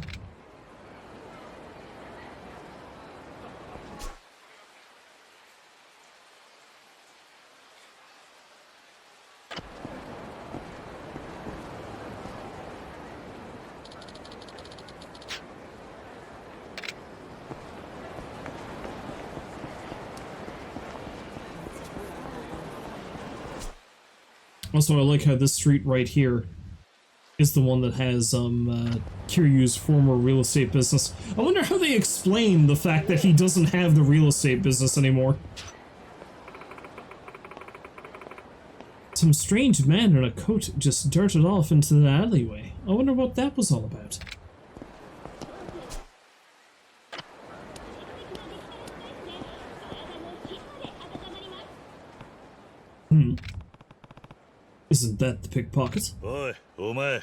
Also, I like how this street right here is the one that has Kiryu's former real estate business. I wonder how they explain the fact that he doesn't have the real estate business anymore. Some strange man in a coat just darted off into the alleyway. I wonder what that was all about. Isn't that the pickpocket? おい、お前。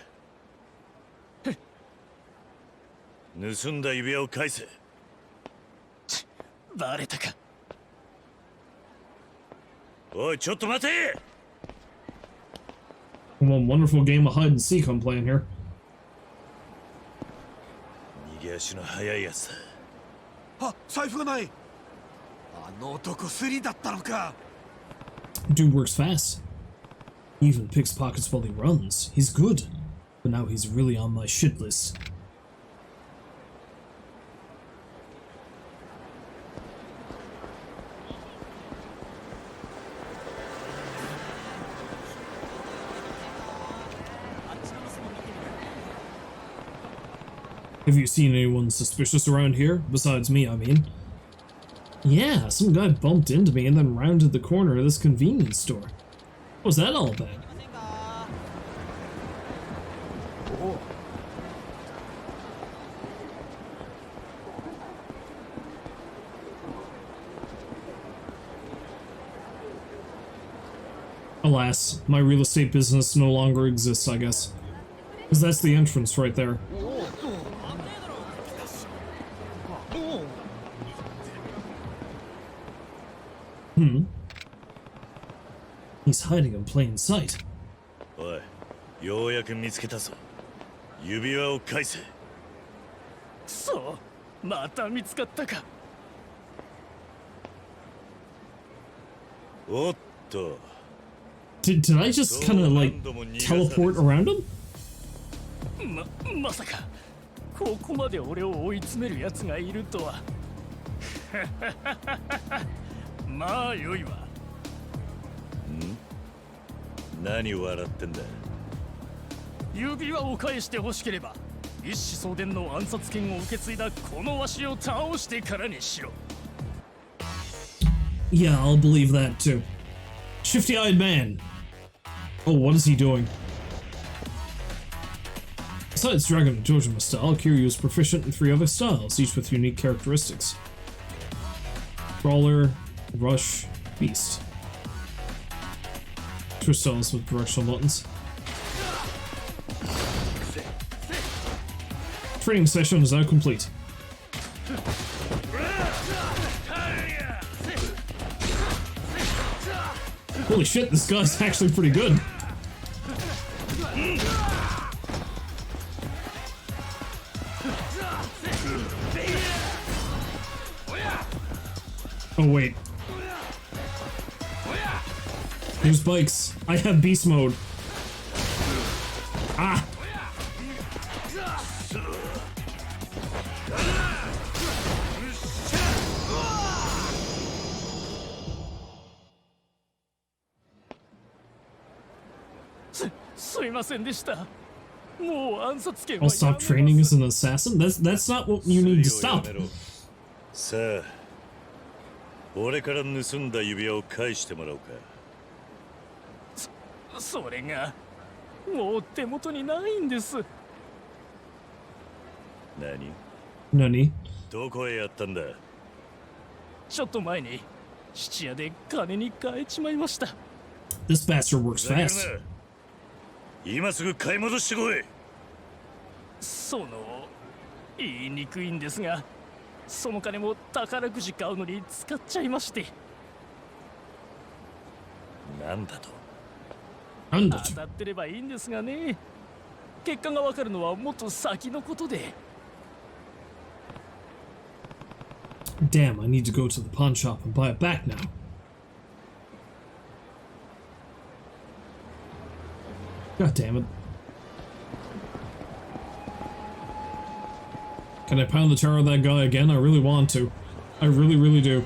盗んだ指輪を返せ。バレたか。おい、ちょっと待て。One wonderful game of hide and seek I'm playing here. 逃げ足の速いやつだ。あ、財布がない。あの男スリだったのか。Dude works fast. He even picks pockets while he runs. He's good. But now he's really on my shit list. Have you seen anyone suspicious around here? Besides me, I mean. Yeah, some guy bumped into me and then rounded the corner of this convenience store. What was that all about? Alas, my real estate business no longer exists, I guess. Because that's the entrance right there. He's hiding in plain sight. おい、ようやく見つけたぞ。指輪を返せ。そう、また見つかったか。おっと。Did I just kind of like teleport around him? まさかここまで俺を追い詰める奴がいるとは。まあよいわ。何笑ってんだ。指輪を返して欲しければ一子相伝の暗殺権を受け継いだこのわしを倒してからにしろ。 Yeah, I'll believe that too. Shifty-eyed man. Oh, what is he doing? Besides Dragon and Dojima style, Kiryu is proficient in 3 other styles, each with unique characteristics. Brawler, Rush, Beast. 2 styles with directional buttons. Training session is now complete. Holy shit, this guy's actually pretty good. Oh wait. There's bikes. I have beast mode. Ah! I'll stop training as an assassin? That's not what you need to stop. さあ、俺から盗んだ指輪を返してもらおうか。それがもう手元にないんです。何？どこへやったんだ？ちょっと前に質屋で金に変えちまいました。This bastard works fast. 今すぐ買い戻してこい。言いにくいんですが、その金も宝くじ買うのに使っちゃいまして。なんだと？当たってればいいんですがね。結果がわかるのはもっと先のことで。Damn, I need to go to the pawn shop and buy it back now. God damn it. Can I pound the terror of that guy again? I really want to. I really, really do.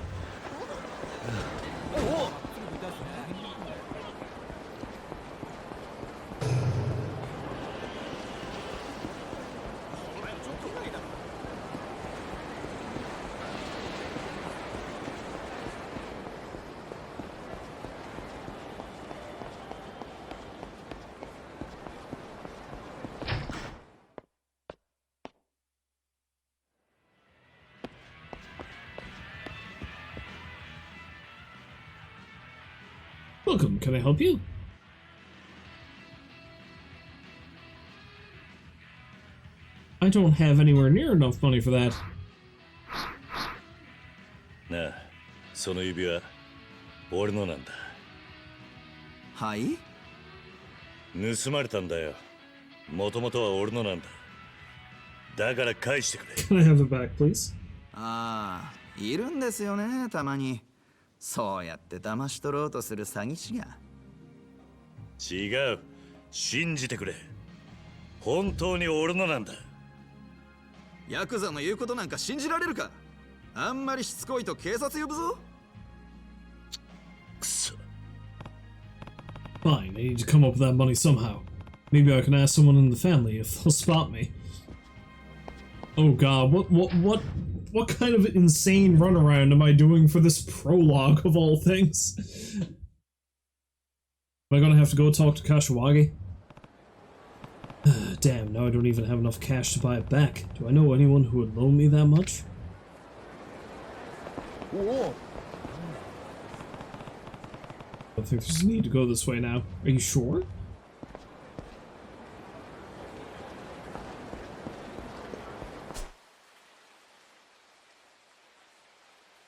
Welcome, can I help you? I don't have anywhere near enough money for that. なあ、その指輪、俺のなんだ。はい？盗まれたんだよ。もともとは俺のなんだ。だから返してくれ。Can I have it back, please? ああ、いるんですよね、たまに。そうやって騙し取ろうとする詐欺師が。違う。信じてくれ。本当に俺のなんだ。ヤクザの言うことなんか信じられるか。あんまりしつこいと警察呼ぶぞ。くそ。Fine, I need to come up with that money somehow. Maybe I can ask someone in the family if they'll spot me. Oh god, what kind of insane runaround am I doing for this prologue of all things? Am I gonna have to go talk to Kashiwagi? Damn, now I don't even have enough cash to buy it back. Do I know anyone who would loan me that much? Whoa. I don't think there's a need to go this way now. Are you sure?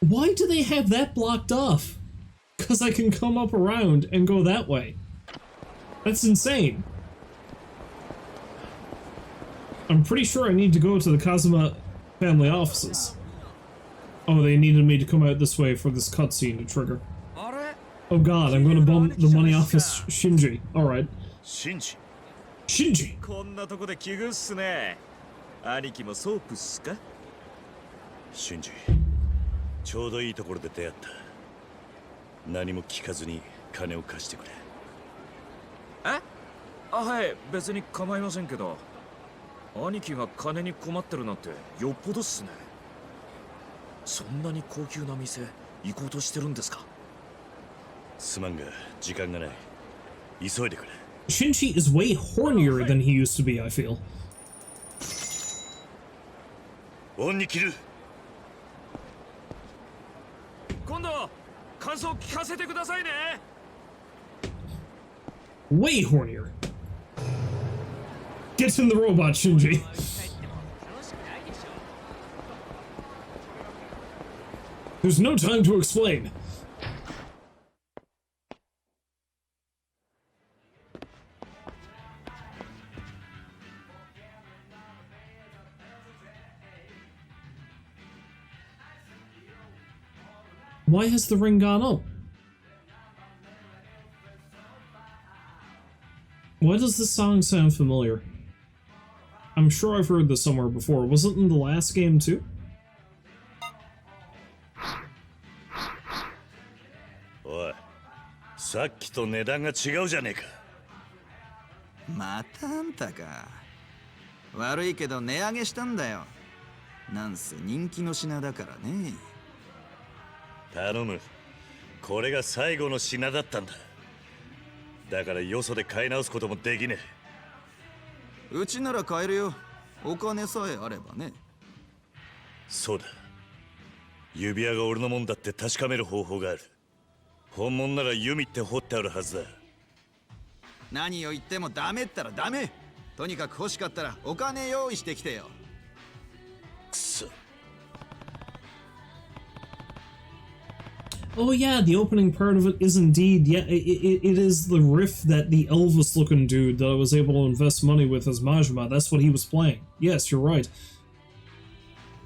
Why do they have that blocked off? Because I can come up around and go that way. That's insane. I'm pretty sure I need to go to the Kazuma family offices. Oh, they needed me to come out this way for this cutscene to trigger. Oh god, I'm gonna bum the money office Shinji. Alright. Shinji? Shinji! こんなとこで奇遇っすね。兄貴もソープっすか？シンジ、ちょうどいいところで出会った。何も聞かずに金を貸してくれ。え？あ、はい、別に構いませんけど。兄貴が金に困ってるなんてよっぽどっすね。そんなに高級な店行こうとしてるんですか？すまんが時間がない。急いでくれ。Shinji is way hornier than he used to be, I feel. オンに切る。今度感想聞かせてくださいね。Way hornier. Get in the robot, Shinji. There's no time to explain. Why has the ring gone up? Why does this song sound familiar? I'm sure I've heard this somewhere before. Was it in the last game too? Oi, さっきと値段が違うじゃねえか。またあんたか。悪いけど値上げしたんだよ。なんせ人気の品だからね。頼む。これが最後の品だったんだ。だからよそで買い直すこともできねえ。うちなら買えるよ。お金さえあればね。そうだ。指輪が俺のもんだって確かめる方法がある。本物なら弓って彫ってあるはずだ。何を言ってもダメったらダメ。とにかく欲しかったらお金用意してきてよ。くそ。Oh yeah, the opening part of it is indeed, yeah, it is the riff that the Elvis-looking dude that I was able to invest money with as Majima, that's what he was playing. Yes, you're right.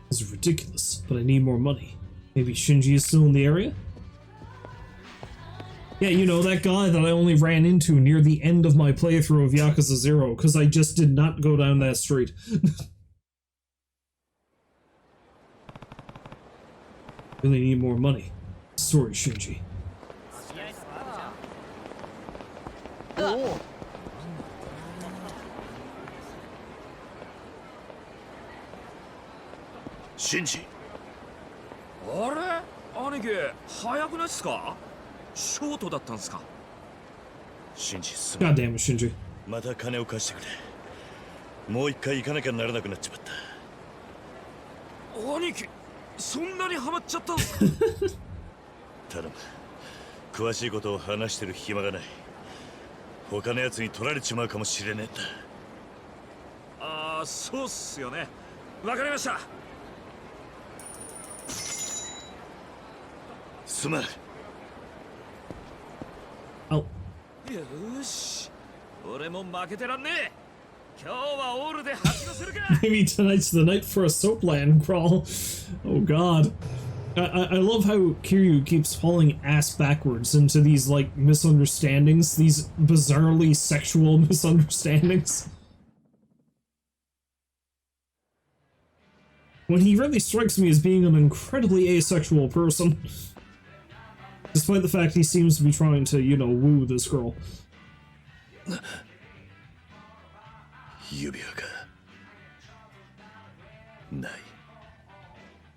This is ridiculous, but I need more money. Maybe Shinji is still in the area? Yeah, you know, that guy that I only ran into near the end of my playthrough of Yakuza 0, because I just did not go down that street. Really need more money. Sorry, Shinji. Shinji. あれ兄貴早くないっすか？ショートだったんすか？シンジすまん。 God damn it, Shinji. また金を貸してくれ。もう一回行かなきゃならなくなっちまった。兄貴そんなにハマっちゃったんすか？頼む。詳しいことを話してる暇がない。他のやつに取られちまうかもしれねえんだ。ああ、そうっすよね。わかりました。すまん。Oh. よし、俺も負けてらんねえ。今日はオールで吐き出せるか。Maybe tonight's the night for a soapland crawl. Oh god. I love how Kiryu keeps falling ass backwards into these, like, misunderstandings. These bizarrely sexual misunderstandings. When he really strikes me as being an incredibly asexual person. Despite the fact he seems to be trying to, you know, woo this girl. 指輪がない。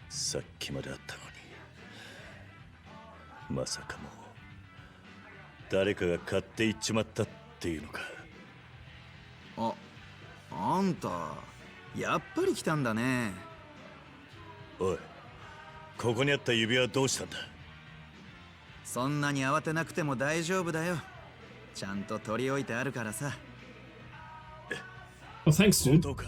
さっきまであったのに。まさかもう誰かが買っていっちまったっていうのか。あんたやっぱり来たんだね。おい、ここにあった指輪はどうしたんだ？そんなに慌てなくても大丈夫だよ。ちゃんと取り置いてあるからさ。Oh, thanks, dude. どうか。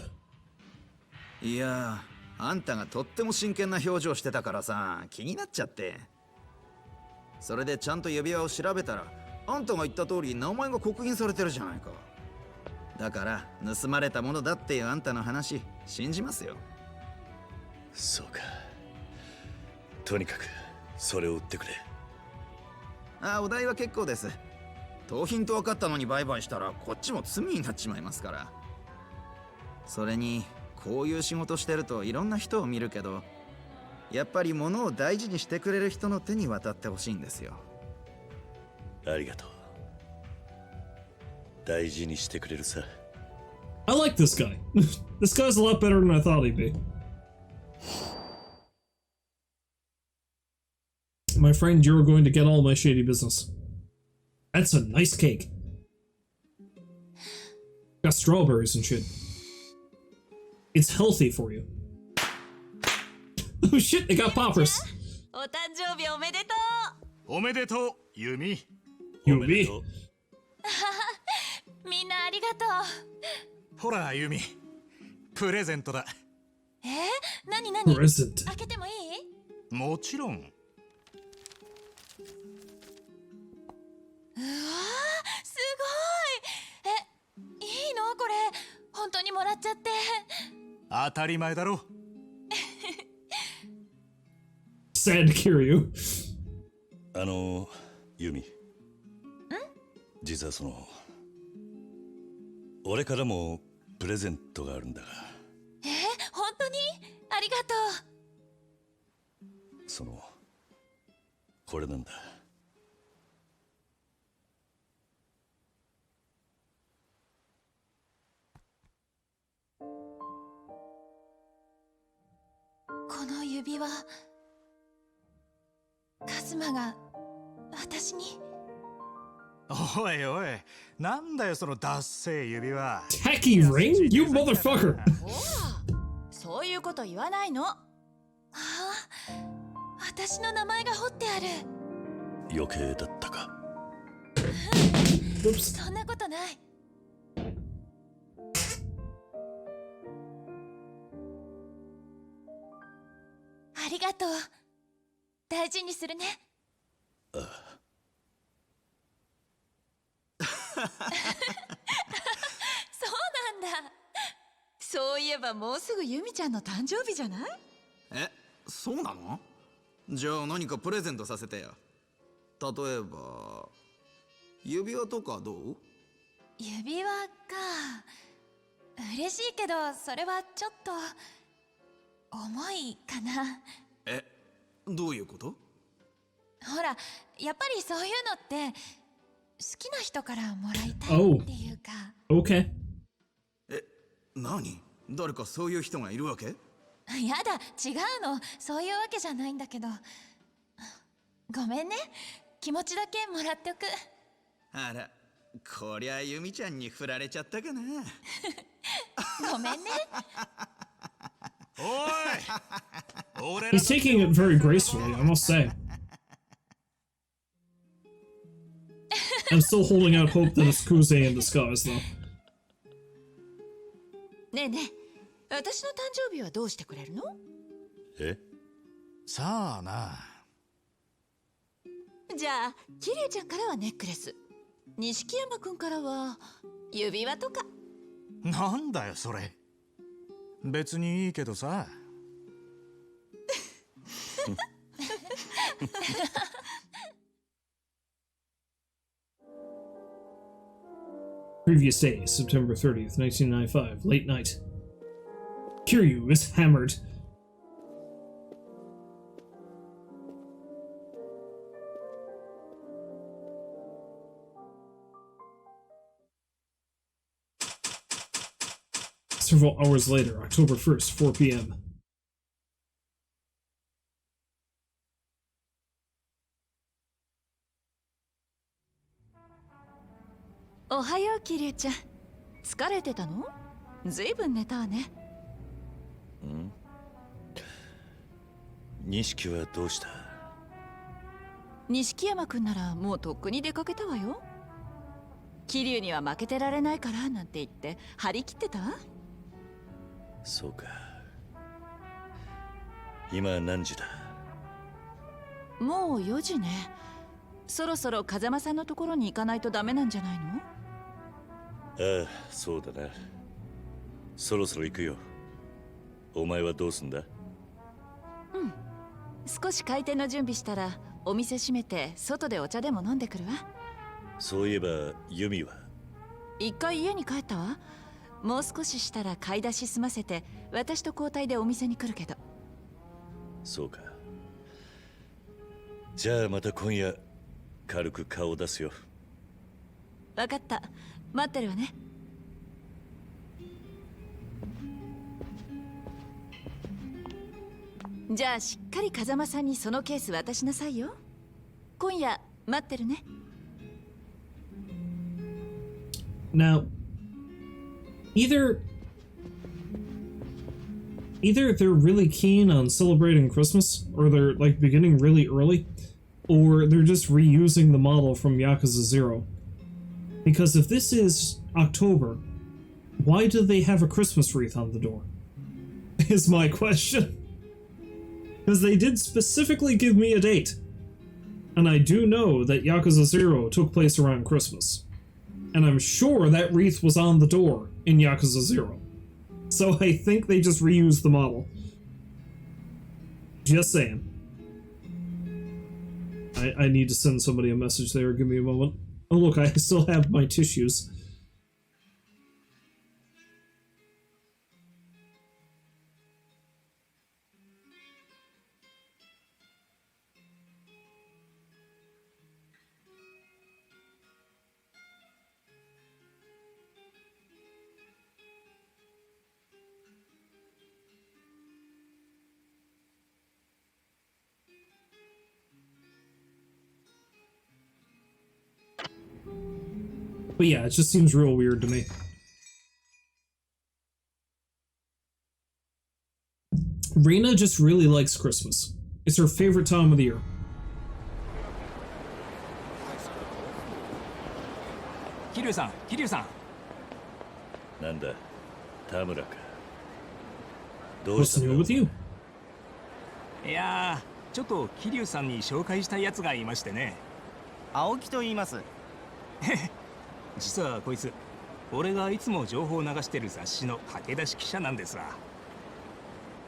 いや、あんたがとっても真剣な表情してたからさ、気になっちゃって。それでちゃんと指輪を調べたら、あんたが言った通り名前が刻印されてるじゃないか。だから盗まれたものだっていうあんたの話信じますよ。そうか。とにかくそれを売ってくれ。お代は結構です。盗品と分かったのに売買したらこっちも罪になっちまいますから。それにこういう仕事してるといろんな人を見るけど、やっぱり物を大事にしてくれる人の手に渡ってほしいんですよ。ありがとう。大事にしてくれるさ。I like this guy. This guy's a lot better than I thought he'd be. My friend, you're going to get all my shady business. That's a nice cake. Got strawberries and shit. It's healthy for you. Oh shit, they got poppers. お誕生日おめでとう。おめでとう、ユミ。ユミ。みんなありがとう。ほら、ユミ。プレゼントだ。なになに？プレゼント。開けてもいい？もちろん。うわー、すごい。いいのこれ？本当にもらっちゃって。当たり前だろ。Sad Kiryu. ユミ。実は俺からもプレゼントがあるんだが。本当にありがとう。これなんだ。この指輪、カズマが私に。おいおい、なんだよそのダッセー指輪。Tacky ring? You motherfucker! ほら、そういうこと言わないの。私の名前が彫ってある。余計だったか。そんなことない。ありがとう。大事にするね。ああ。そうなんだ。そういえばもうすぐユミちゃんの誕生日じゃない？そうなの？じゃあ何かプレゼントさせてよ。例えば指輪とかどう？指輪か。嬉しいけどそれはちょっと重いかな。どういうこと？ほら、やっぱりそういうのって好きな人からもらいたいっていうか。Okay. 何？誰かそういう人がいるわけ？やだ、違うの。そういうわけじゃないんだけど。ごめんね。気持ちだけもらっておく。あら、こりゃユミちゃんに振られちゃったかな。ごめんね。おい He's taking it very gracefully, I must say. I'm still holding out hope that it's Kuze in disguise, though. ねえねえ、私の誕生日はどうしてくれるの？さあな。じゃあ、キリュウちゃんからはネックレス、錦山くんからは指輪とか。なんだよそれ。別にいいけどさ。Previous day, September 30th, 1995, late night. Kiryu is hammered. Several hours later, October 1st, 4 p.m. おはよう、キリュウちゃん。疲れてたの？ずいぶん寝たわね。錦はどうした？錦山くんならもうとっくに出かけたわよ。キリュウには負けてられないからなんて言って張り切ってたわ。そうか。今何時だ？もう4時ね。そろそろ風間さんのところに行かないとダメなんじゃないの？ああ、そうだな。そろそろ行くよ。お前はどうすんだ？少し開店の準備したらお店閉めて外でお茶でも飲んでくるわ。そういえばユミは？一回家に帰ったわ。もう少ししたら買い出し済ませて私と交代でお店に来るけど。そうか。じゃあまた今夜軽く顔出すよ。わかった。待ってるわね。じゃあしっかり風間さんにそのケース渡しなさいよ。今夜待ってるね。Now, either they're really keen on celebrating Christmas, or they're like beginning really early, or they're just reusing the model from Yakuza 0. Because if this is October, why do they have a Christmas wreath on the door? Is my question. Because they did specifically give me a date. And I do know that Yakuza 0 took place around Christmas. And I'm sure that wreath was on the door in Yakuza 0. So I think they just reused the model. Just saying. I need to send somebody a message there. Give me a moment. Oh, look, I still have my tissues. But yeah, it just seems real weird to me. Reina just really likes Christmas. It's her favorite time of the year. Kiryu-san, Kiryu-san. Nanda, Tamura ka. What's new with you? いやー、ちょっと桐生さんに紹介したいやつがいましてね。青木と言います。実はこいつ、俺がいつも情報を流してる雑誌の駆け出し記者なんですわ。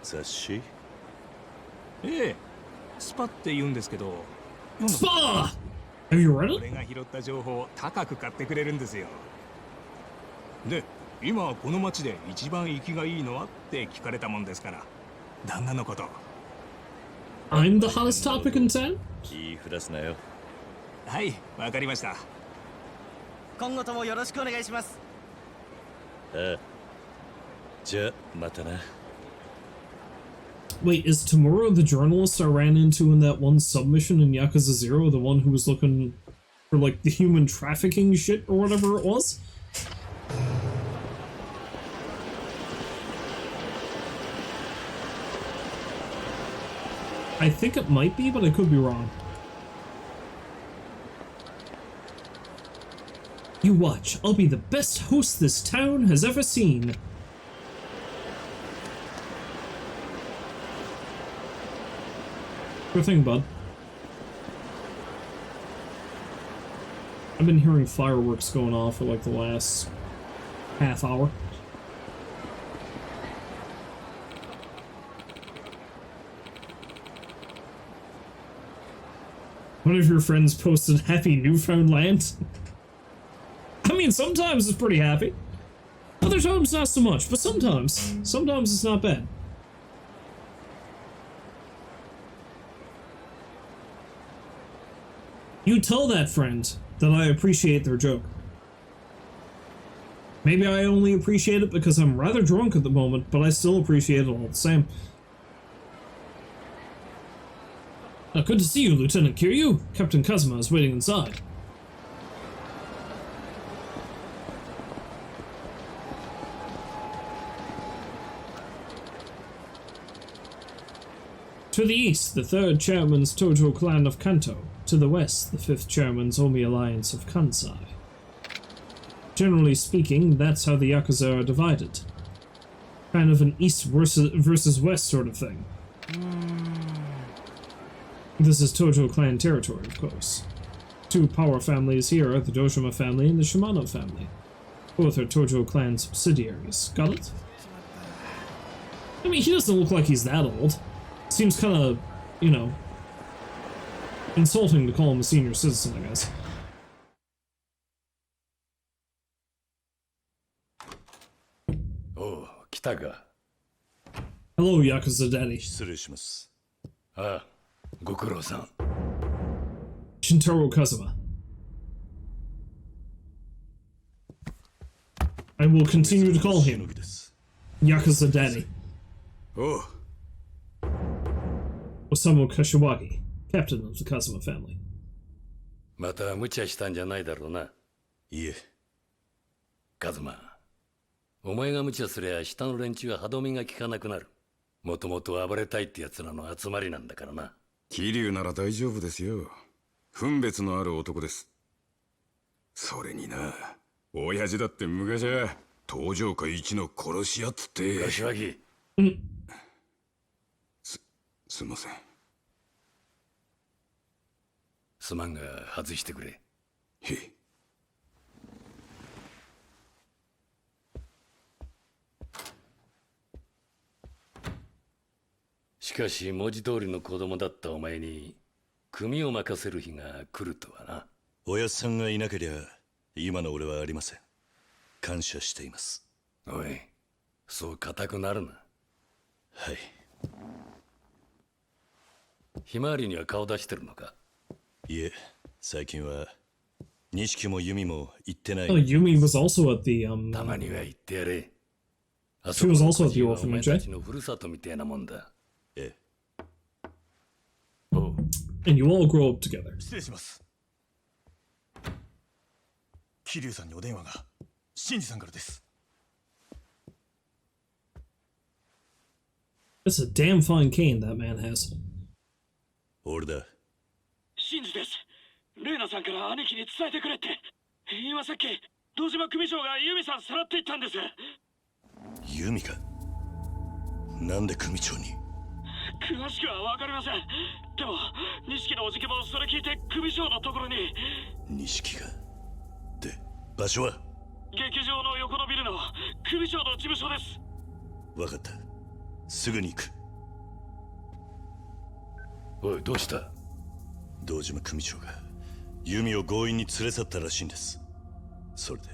雑誌？ええ、スパって言うんですけど。スパ！Have you read it? 俺が拾った情報を高く買ってくれるんですよ。で、今この町で一番生きがいいのはって聞かれたもんですから、旦那のこと。I'm the hottest topic in town? 言いふらすなよ。はい、わかりました。今後ともよろしくお願いします。ああ。じゃあ、またな。Wait, is Tamura the journalist I ran into in that one submission in Yakuza 0 the one who was looking for, like, the human trafficking shit or whatever it was? I think it might be, but I could be wrong. You watch, I'll be the best host this town has ever seen. Sure thing, bud. I've been hearing fireworks going off for like the last half hour. One of your friends posted Happy Newfoundland. I mean, sometimes it's pretty happy. Other times not so much, but sometimes it's not bad. You tell that friend that I appreciate their joke. Maybe I only appreciate it because I'm rather drunk at the moment, but I still appreciate it all the same. Good to see you, Lieutenant Kiryu. Captain Kazuma is waiting inside. To the east, the 3rd Chairman's Tojo clan of Kanto. To the west, the 5th Chairman's Omi Alliance of Kansai. Generally speaking, that's how the Yakuza are divided. Kind of an east versus west sort of thing. This is Tojo clan territory, of course. 2 power families here are the Dojima family and the Shimano family. Both are Tojo clan subsidiaries. Got it? I mean, he doesn't look like he's that old. Seems kind of, you know, insulting to call him a senior citizen, I guess. Oh, 来たか。 Hello, Yakuza Daddy. 失礼します。ああ、ご苦労さん。Shintaro Kazuma. I will continue to call him Yakuza Daddy. Oh. Osamu Kashiwagi, captain of the Kazuma family. また無茶したんじゃないだろうな。いえ。カズマ、お前が無茶すりゃ下の連中は歯止めが効かなくなる。もともと暴れたいって奴らの集まりなんだからな。桐生なら大丈夫ですよ。分別のある男です。それにな、親父だって昔は東条家一の殺し屋っつって。柏木。すんません。すまんが外してくれ。へえ。しかし文字通りの子供だったお前に組を任せる日が来るとはな。おやっさんがいなけりゃ今の俺はありません。感謝しています。おい、そう固くなるな。はい。ひまわりには顔出してるのか？いえ、最近は錦も弓も行ってない。Oh, Yumi was also at the たまには行ってやれ。あ She was also at the お前 orphanage, た eh? ちのふるさとみたいなもんだ。ええ。おう。And you all grow up together. 失礼します。桐生さんにお電話が。新次さんからです。That's a damn fine cane that man has. 俺だ。新次です。レイナさんから兄貴に伝えてくれって。今さっき堂島組長がユミさんさらっていったんです。ユミか。なんで組長に？詳しくは分かりません。でも錦のおじけもそれ聞いて組長のところに。錦が。で、場所は？劇場の横のビルの組長の事務所です。分かった。すぐに行く。おい、どうした？堂島組長が弓を強引に連れ去ったらしいんです。それで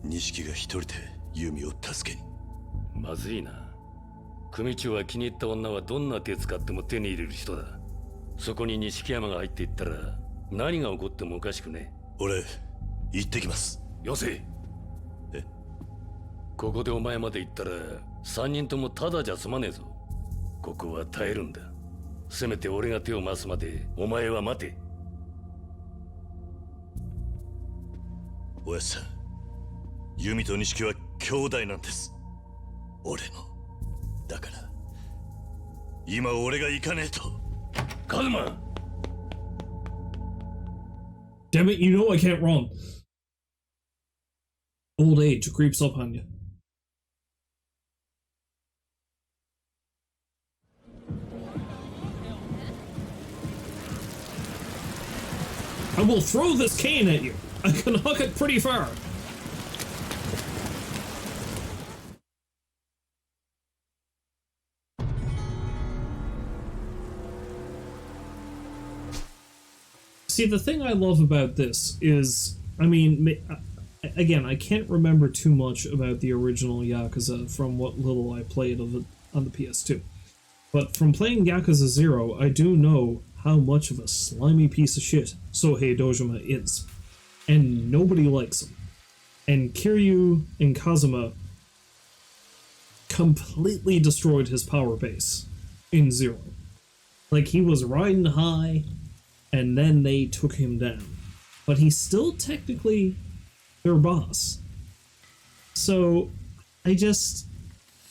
錦が一人で弓を助けに。まずいな。組長は気に入った女はどんな手使っても手に入れる人だ。そこに錦山が入っていったら何が起こってもおかしくね。俺行ってきます。よせ。え？ここでお前まで行ったら3人ともただじゃ済まねえぞ。ここは耐えるんだ。せめて俺が手を回すまでお前は待て。おやっさん、弓と錦は兄弟なんです。俺の。だから今俺が行かねえと。カズマ。Damn it, you know I can't run. Old age creeps up on you. I will throw this cane at you. I can huck it pretty far. See, the thing I love about this is, I mean, again, I can't remember too much about the original Yakuza from what little I played of it on the PS2. But from playing Yakuza 0, I do know how much of a slimy piece of shit Sohei Dojima is. And nobody likes him. And Kiryu and Kazuma completely destroyed his power base in 0. Like, he was riding high, and then they took him down. But he's still technically their boss. So, I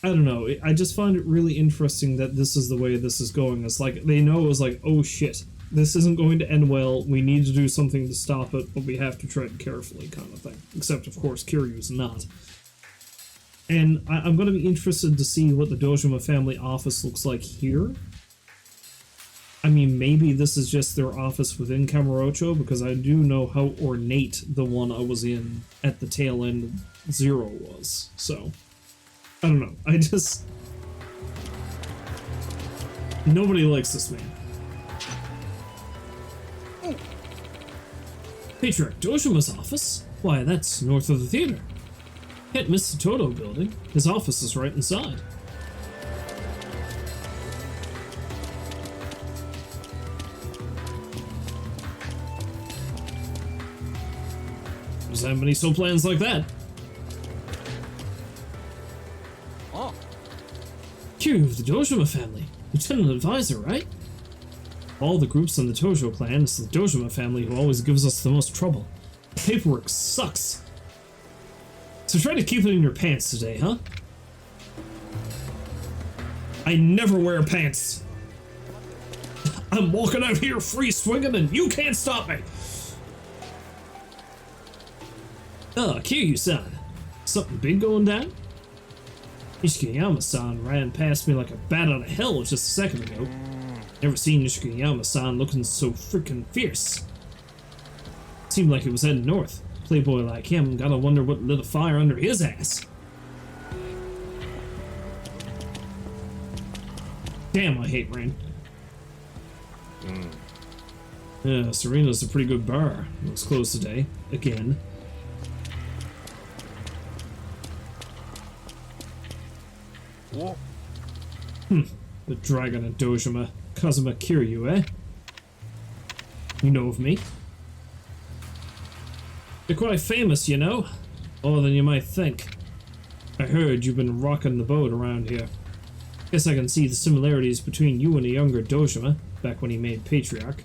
don't know, I just find it really interesting that this is the way this is going. It's like, they know it was like, oh shit, this isn't going to end well, we need to do something to stop it, but we have to tread carefully, kind of thing. Except, of course, Kiryu's not. And I'm going to be interested to see what the Dojima family office looks like here. I mean, maybe this is just their office within Kamurocho, because I do know how ornate the one I was in at the tail end of 0 was, so... I don't know, nobody likes this man. Patriarch Dojima's office? Why, that's north of the theater. Can't miss the Toto building. His office is right inside. Doesn't have many so plans like that. Kiryu of the Dojima family. Lieutenant Advisor, right? All the groups in the Tojo clan, it's the Dojima family who always gives us the most trouble. The paperwork sucks. So try to keep it in your pants today, huh? I never wear pants. I'm walking out here free swinging and you can't stop me. Ah, Kiryu-san. Something big going down? Nishikiyama-san ran past me like a bat out of hell just a second ago. Never seen Nishikiyama-san looking so freaking fierce. Seemed like he was heading north. Playboy like him, gotta wonder what lit a fire under his ass. Damn, I hate rain. Yeah, Serena's a pretty good bar. It was closed today. Again. What? The dragon of Dojima. Kazuma Kiryu, eh? You know of me. You're quite famous, you know. More than you might think. I heard you've been rocking the boat around here. Guess I can see the similarities between you and a younger Dojima, back when he made Patriarch.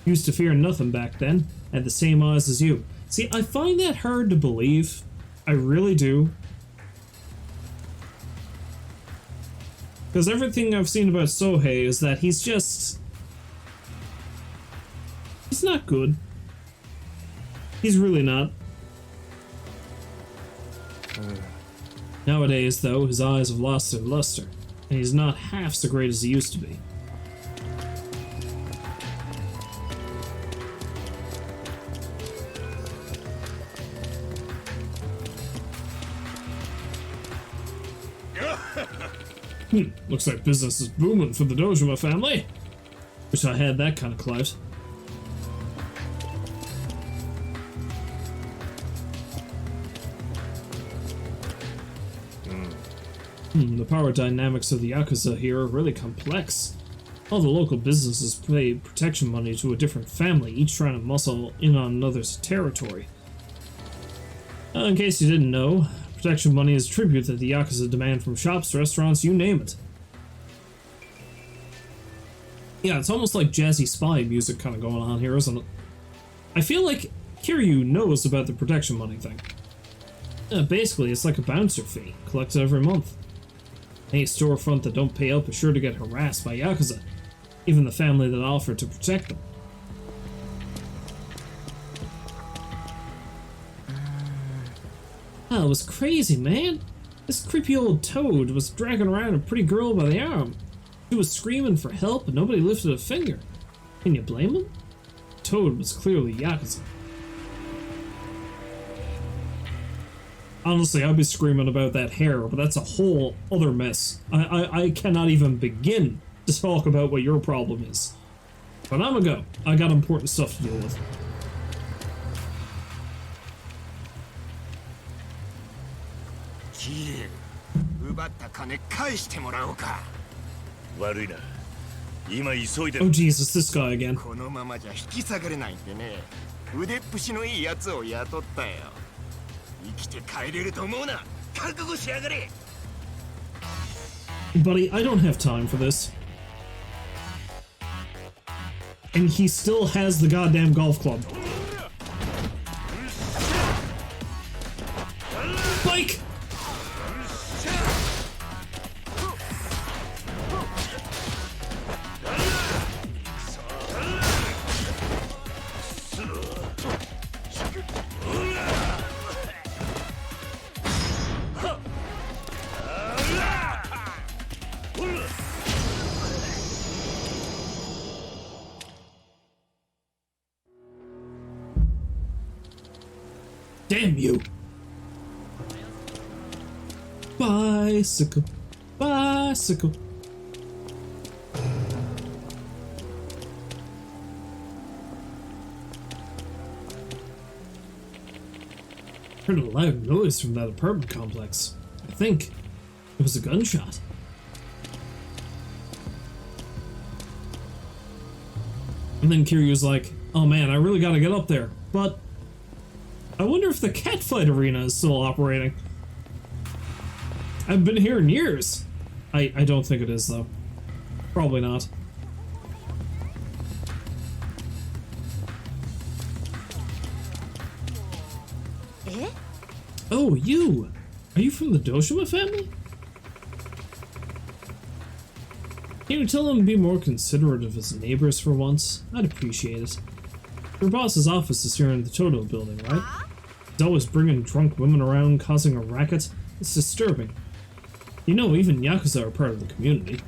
Used to fear nothing back then, had the same eyes as you. See, I find that hard to believe. I really do. Because everything I've seen about Sohei is that he's just... he's not good. He's really not. Nowadays, though, his eyes have lost their luster, and he's not half so great as he used to be. Looks like business is booming for the Dojima family. Wish I had that kind of clout. The power dynamics of the Yakuza here are really complex. All the local businesses pay protection money to a different family, each trying to muscle in on another's territory. In case you didn't know, protection money is a tribute that the Yakuza demand from shops, restaurants, you name it. Yeah, it's almost like jazzy spy music kind of going on here, isn't it? I feel like Kiryu knows about the protection money thing. Basically, it's like a bouncer fee, collected every month. Any storefront that don't pay up is sure to get harassed by Yakuza, even the family that offered to protect them. Oh, it was crazy, man. This creepy old toad was dragging around a pretty girl by the arm. She was screaming for help, but nobody lifted a finger. Can you blame him? Toad was clearly Yakuza. Honestly, I'd be screaming about that hair, but that's a whole other mess. I cannot even begin to talk about what your problem is. But I'ma go. I got important stuff to deal with. Kiryu, 奪った金返してもらおうか。悪いな。今急いで。Oh Jesus, this guy again. このままじゃ引き下がれないんでね。腕っぷしのいいやつを雇ったよ。生きて帰れると思うな。覚悟しやがれ。Buddy, I don't have time for this. And he still has the goddamn golf club. Bike! Damn you! Bicycle, bicycle. Heard a loud noise from that apartment complex. I think it was a gunshot. And then Kiryu's like, oh man, I really gotta get up there, but I wonder if the catfight arena is still operating. I've been here in years. I don't think it is, though. Probably not. Eh? Oh, you! Are you from the Dojima family? Can you tell him to be more considerate of his neighbors for once? I'd appreciate it. Your boss's office is here in the Toto building, right? He's always bringing drunk women around, causing a racket. It's disturbing. You know, even Yakuza are part of the community.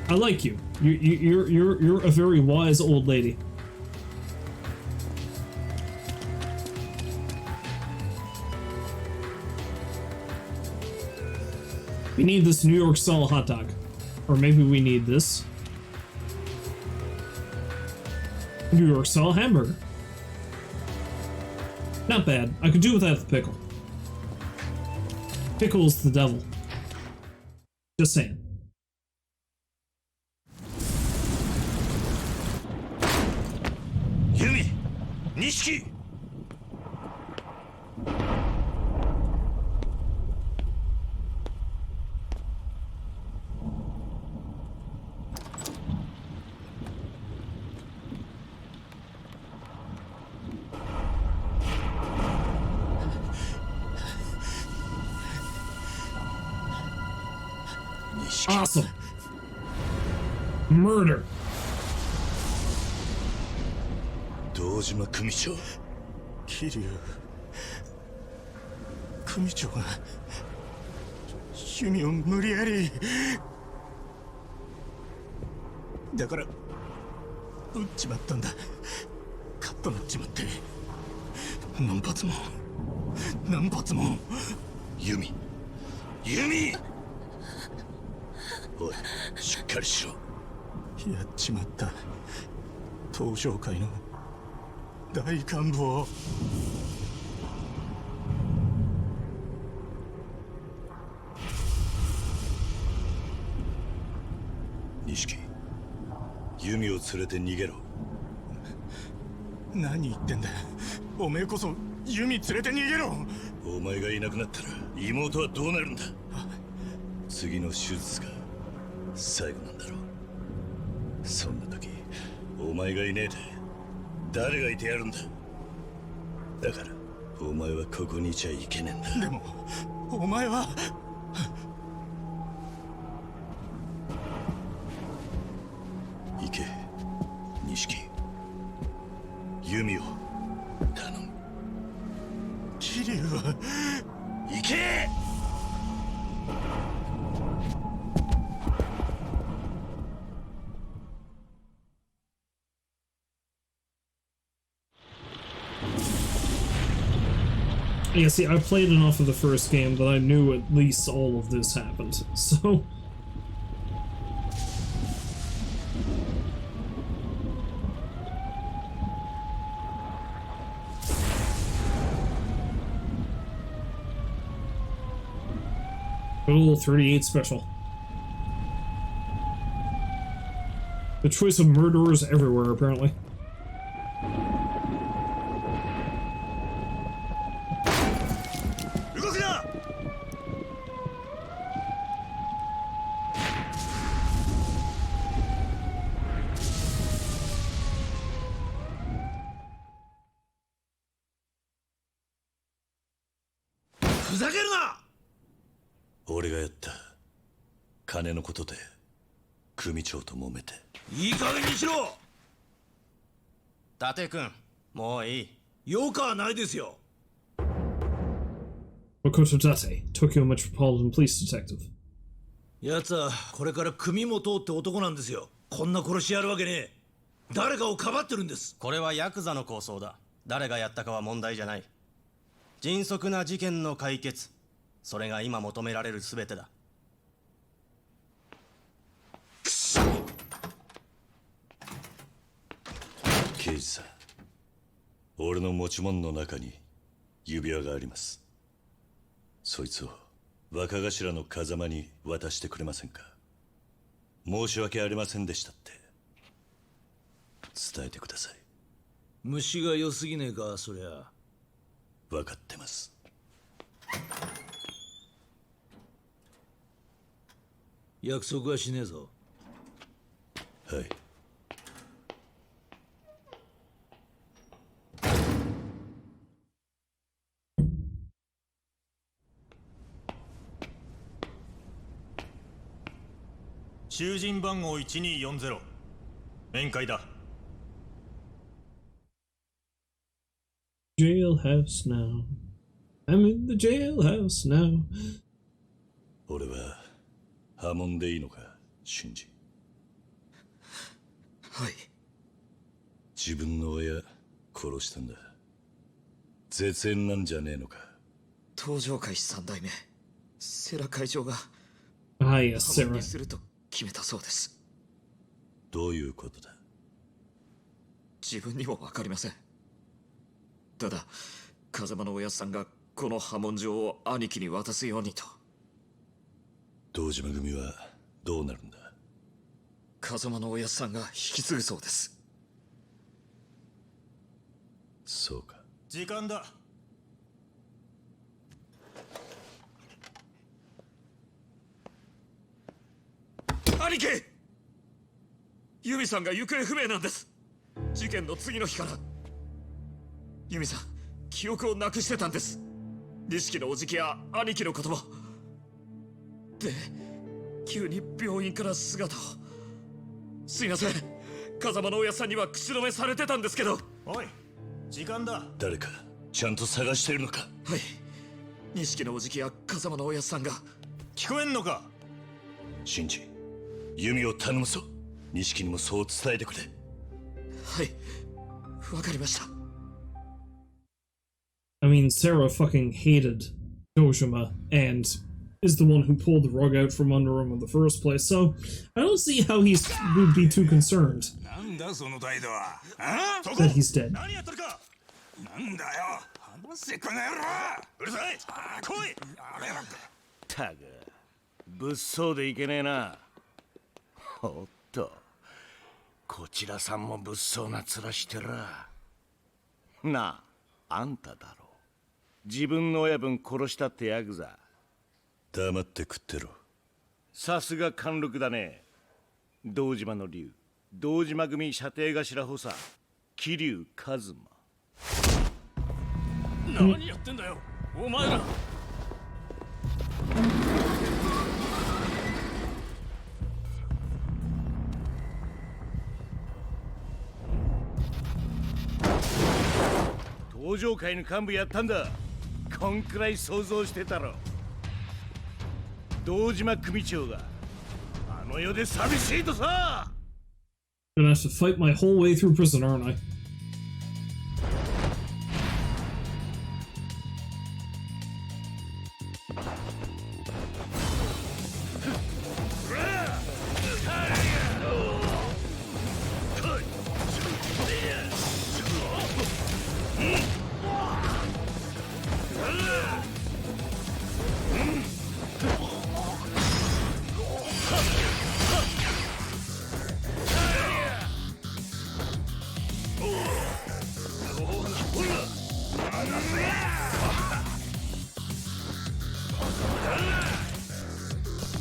I like you. You're a very wise old lady. We need this New York style hot dog. Or maybe we need this. New York style hamburger. Not bad. I could do without the pickle. Pickle's the devil. Just saying. Yumi! Nishiki! Awesome. Murder. 堂島組長。桐生組長が弓を無理やりだから撃っちまったんだ。カッとなっちまって何発も弓おいしっかりしろ。やっちまった。東商会の大幹部を。錦弓を連れて逃げろ。何言ってんだ。おめえこそ弓連れて逃げろ。お前がいなくなったら妹はどうなるんだ。次の手術が最後なんだろう。そんな時お前がいねえで誰がいてやるんだ。だからお前はここにいちゃいけねえんだ。でもお前は行け錦弓を頼む。桐生は行け。Yeah, see, I played enough of the first game that I knew at least all of this happened, so... Good old 38 special. The choice of murderers everywhere, apparently.「俺がやった金のことで組長と揉めて。いい加減にしろ。伊達君もういい。よかはないですよ。 Makoto Date, Tokyo Metropolitan Police Detective. 奴はこれから組元って男なんですよ。こんな殺しやるわけねえ。誰かをかばってるんです。これはヤクザの構想だ。誰がやったかは問題じゃない。迅速な事件の解決、それが今求められる全てだ。刑事さん、俺の持ち物の中に指輪があります。そいつを若頭の風間に渡してくれませんか。申し訳ありませんでしたって伝えてください。虫が良すぎねえか、そりゃ。分かってます。約束はしねえぞ。はい。囚人番号1240面会だ。Jailhouse now. I'm in the jailhouse now. 俺は破門でいいのか、シンジ。はい。自分の親殺したんだ。絶縁なんじゃねえのか。東上会三代目セラ会長が yes, 破門にすると決めたそうです。どういうことだ。自分にも分かりません。ただ風間のおやっさんがこの波紋状を兄貴に渡すようにと。堂島組はどうなるんだ？風間のおやっさんが引き継ぐそうです。そうか。時間だ。兄貴、ユミさんが行方不明なんです。事件の次の日からユミさん記憶をなくしてたんです。錦のおじきや兄貴のことも。で急に病院から姿を。すいません、風間のおやっさんには口止めされてたんですけど。おい、時間だ。誰かちゃんと探しているのか？はい、錦のおじきや風間のおやっさんが。聞こえんのか？シンジ、弓を頼むぞ。錦にもそう伝えてくれ。はい、わかりました。I mean, Sarah fucking hated Dojima and is the one who pulled the rug out from under him in the first place, so I don't see how he would be too concerned that he's dead. なんだよ、話せこの野郎。うるさい、来い。たく物騒でいけねえな。おっと、こちらさんも物騒な面してら。なあ、あんただろう。自分の親分殺したってヤクザ。黙って食ってろ。さすが貫禄だね。堂島の竜、堂島組射程頭補佐、桐生一馬。何やってんだよ、お前ら。登場会の幹部やったんだ。こんくらい想像してたろ。堂島組長があの世で寂しいとさ。 Gonna have to fight my whole way through prison, aren't I?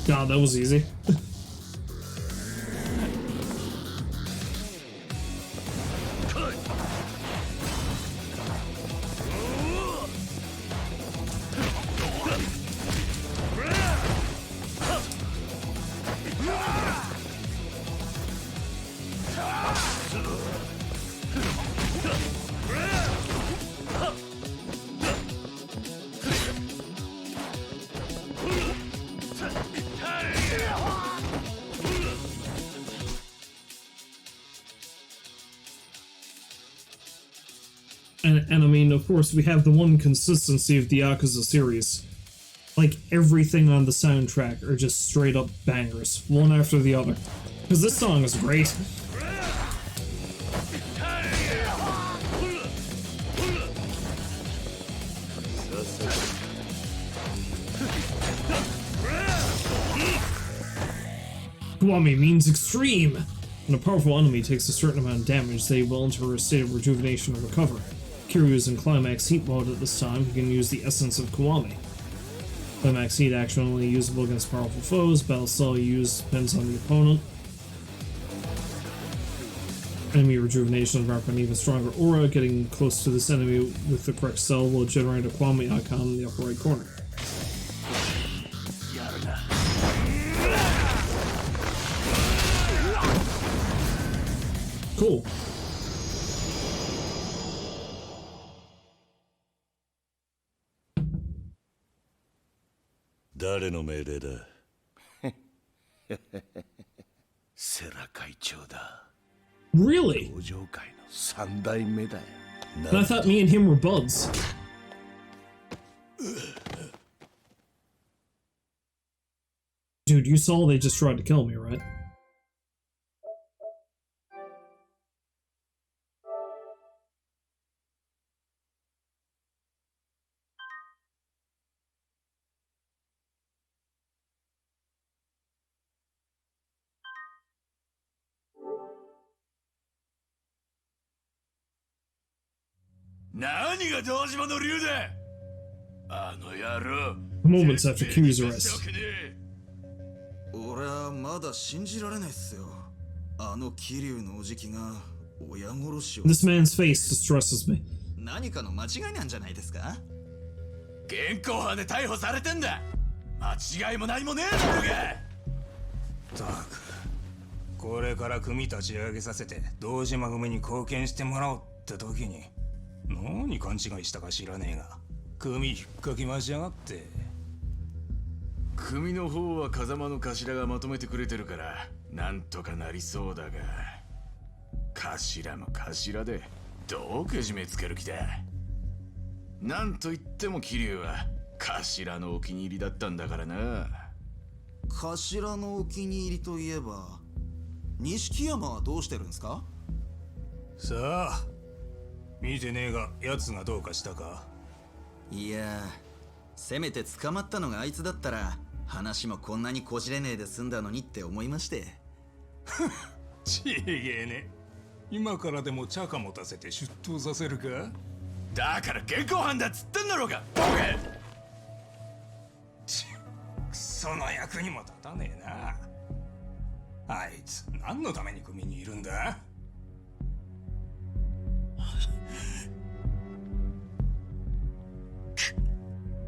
God, that was easy. And I mean, of course, we have the one consistency of the Yakuza series. Like, everything on the soundtrack are just straight up bangers, one after the other. Because this song is great. Kiwami means extreme! When a powerful enemy takes a certain amount of damage, they will enter a state of rejuvenation and recover. Kiryu is in Climax Heat mode at this time. He can use the essence of Kiwami. Climax Heat action only usable against powerful foes. Battle style used depends on the opponent. Enemy rejuvenation is marked by an even stronger aura. Getting close to this enemy with the correct cell will generate a Kiwami icon in the upper right corner. Cool.誰の命令だ？セラ会長だ。Really? 登場会の三代目だよ。 And I thought me and him were buds. Dude, you saw they just tried to kill me, right? 何が堂島の竜だ。あの野郎。Moments after Kiryu's arrest. 俺はまだ信じられないっすよ。あの桐生のおじきが親殺しを。This man's face distresses me. 何かの間違いなんじゃないですか？現行犯で逮捕されてんだ。間違いも何もねえだろうが。ったく、これから組立ち上げさせて堂島組に貢献してもらおうって時に何勘違いしたか知らねえが組引っかき回しやがって。組の方は風間の頭がまとめてくれてるからなんとかなりそうだが、頭も頭でどうけじめつける気だ。なんと言っても桐生は頭のお気に入りだったんだからな。頭のお気に入りといえば錦山はどうしてるんですか？さあ、見てねえが奴がどうかしたか？いや、せめて捕まったのがあいつだったら話もこんなにこじれねえで済んだのにって思いまして。ちげえね。今からでも茶化持たせて出頭させるか？だから現行犯だっつってんだろうが。ボケ。クソの役にも立たねえな。あいつ何のために組にいるんだ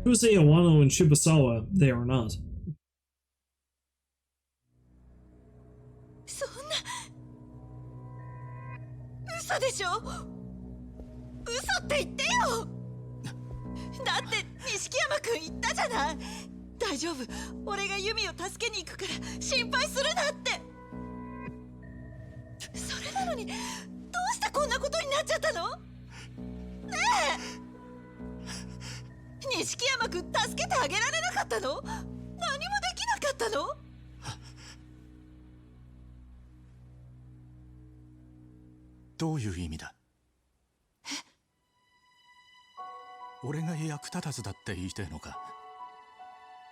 Who say Awano and Shibusawa they are not? そんな嘘でしょ。嘘って言ってよ。だって錦山くん言ったじゃない。大丈夫、俺がユミを助けに行くから心配するなって。それなのにどうしてこんなことになっちゃったの？ねえ、錦山くん助けてあげられなかったの？何もできなかったの？どういう意味だ？俺が役立たずだって言いたいのか？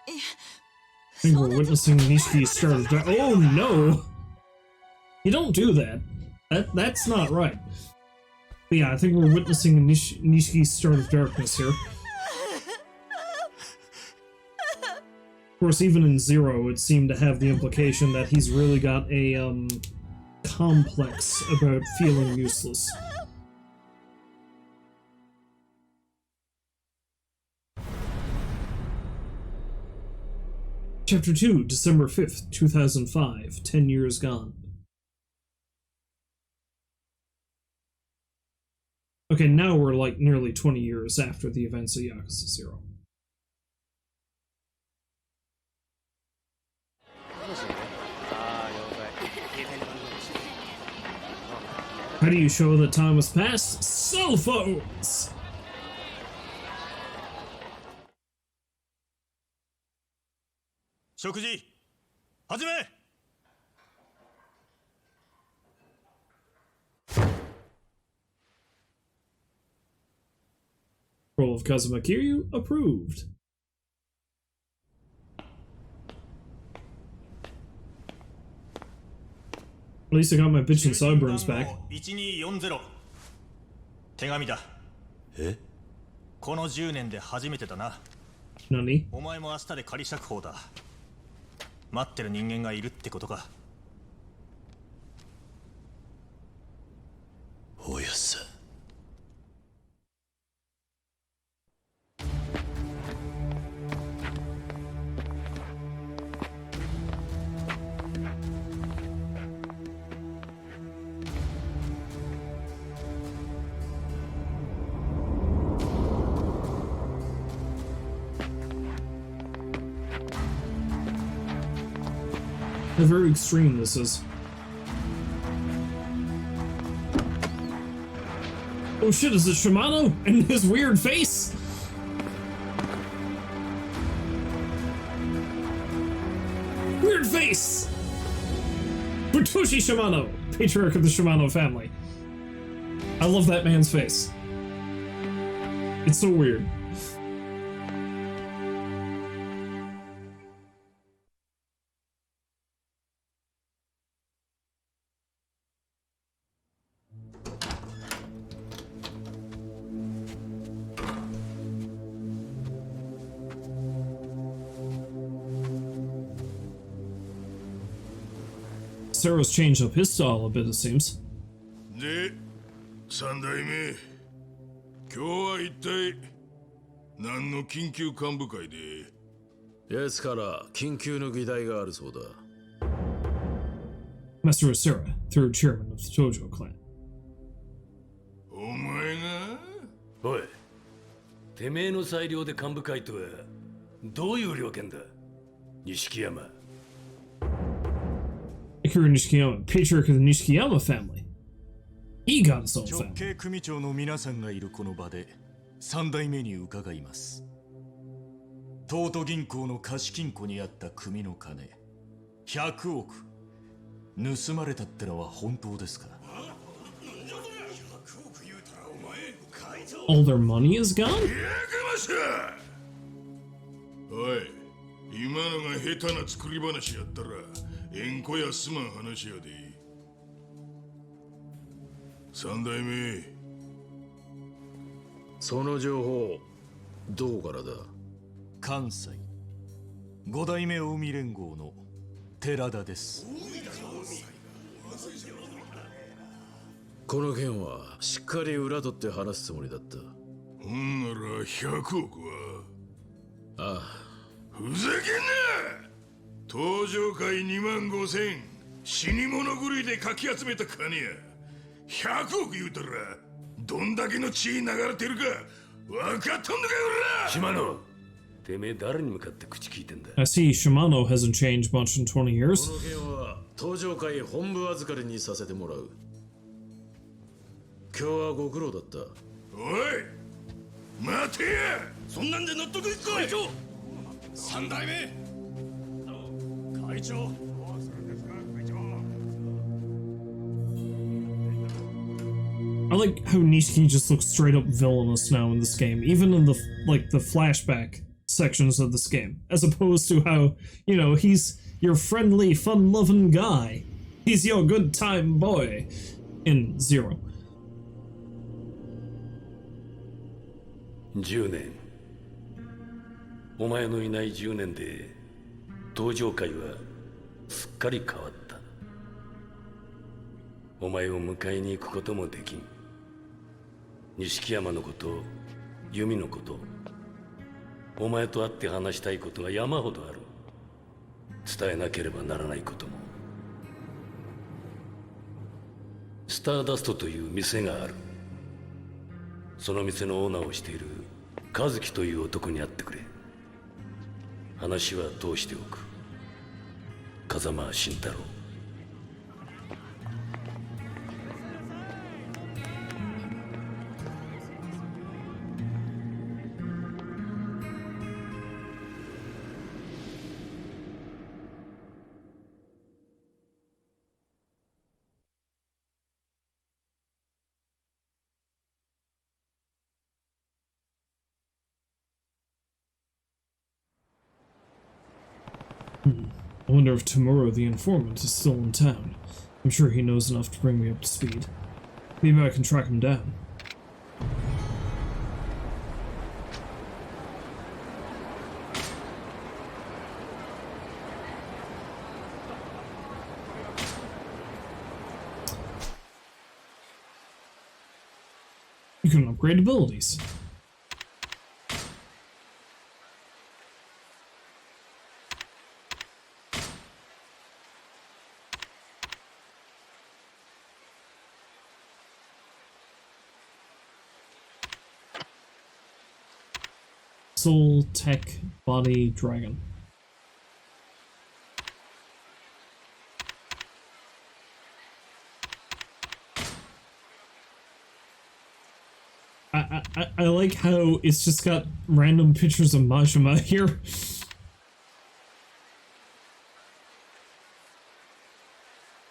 I think we're witnessing Nishiki's start of dark. Oh no! You don't do that. That's not right. But yeah, I think we're witnessing Nishiki's start of darkness here. Of course, even in Zero, it seemed to have the implication that he's really got a complex about feeling useless. Chapter 2, December 5th, 2005, 10 years gone. Okay, now we're like nearly 20 years after the events of Yakuza 0. How do you show that time has passed? Cell phones! Role of Kazuma Kiryu approved. At least I got my bitch and sideburns back. 1240手紙だ。え？この10年で初めてだな。何？お前も明日で仮釈放だ。待ってる人間がいるってことか。おやっさ。How very extreme this is. Oh shit, is it Shimano? And his weird face? Weird face! Futoshi Shimano, patriarch of the Shimano family. I love that man's face. It's so weird. Sero's changed up his style a bit, it seems. で、三代目、今日は一体何の緊急幹部会で？奴から緊急の議題があるそうだ。Master Sera, third chairman of the Tojo clan. お前が？おい、てめえの裁量で幹部会とはどういう了見だ、錦山。Akira Nishikiyama, patriarch of the Nishikiyama family. He got his own 直 family. 系組長の皆さんがいるこの場で三代目に伺います。東都銀行の貸金庫にあった組の金100億盗まれたってのは本当ですか？ All their money is gone? おい、今のが下手な作り話やったら縁故やすまん話やで。三代目、その情報どこからだ？関西五代目近江連合の寺田です。この件はしっかり裏取って話すつもりだった。ほんなら100億は？ああ。ふざけんな！登場会2万5千死に物狂いでかき集めた金や100億言うたらどんだけの血流れてるか分かっとんのかよら！島野、てめえ誰に向かって口聞いてんだ？ I see Shimano hasn't changed much in 20 years. この件は登場会本部預かりにさせてもらう。今日はご苦労だった。おい待てや！そんなんで納得いくか！会長！三代目！会長！ I like how Nishiki just looks straight up villainous now in this game, even in the flashback sections of this game, as opposed to how, you know, he's your friendly, fun-loving guy. He's your good time boy in Zero. 10年。お前のいない10年で登場会はすっかり変わった。お前を迎えに行くこともできん。錦山のこと、由美のこと、お前と会って話したいことが山ほどある。伝えなければならないことも。スターダストという店がある。その店のオーナーをしている和樹という男に会ってくれ。話は通しておく。風間慎太郎。I wonder if Tamura the informant is still in town. I'm sure he knows enough to bring me up to speed. Maybe I can track him down. You can upgrade abilities. Soul Tech Body Dragon. I like how it's just got random pictures of Majima here.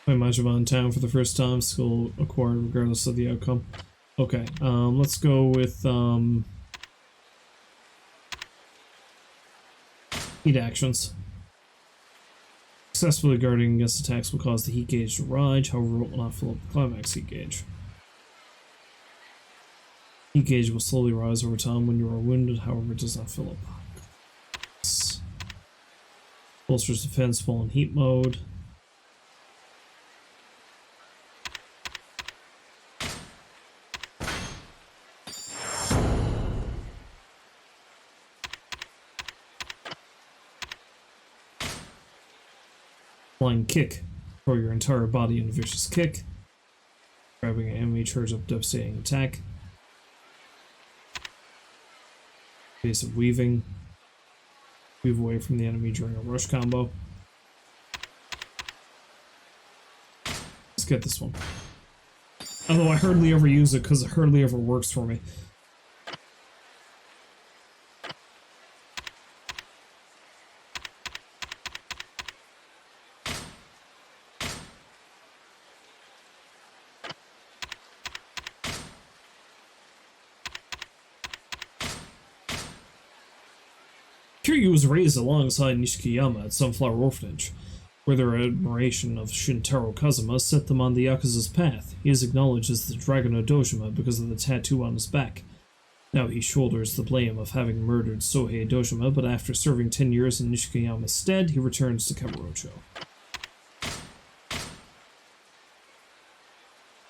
Play Majima in town for the first time, school acquired regardless of the outcome. Okay, let's go with heat actions. Successfully guarding against attacks will cause the heat gauge to rise, however it will not fill up the climax heat gauge. Heat gauge will slowly rise over time when you are wounded, however it does not fill up. Bolsters defense while in heat mode. Flying kick. Throw your entire body in a vicious kick. Grabbing an enemy, charge up devastating attack. Evasive weaving. Weave away from the enemy during a rush combo. Let's get this one. Although I hardly ever use it because it hardly ever works for me. Kiryu was raised alongside Nishikiyama at Sunflower Orphanage, where their admiration of Shintaro Kazuma set them on the Yakuza's path. He is acknowledged as the Dragon of Dojima because of the tattoo on his back. Now he shoulders the blame of having murdered Sohei Dojima, but after serving 10 years in Nishikiyama's stead, he returns to Kamurocho.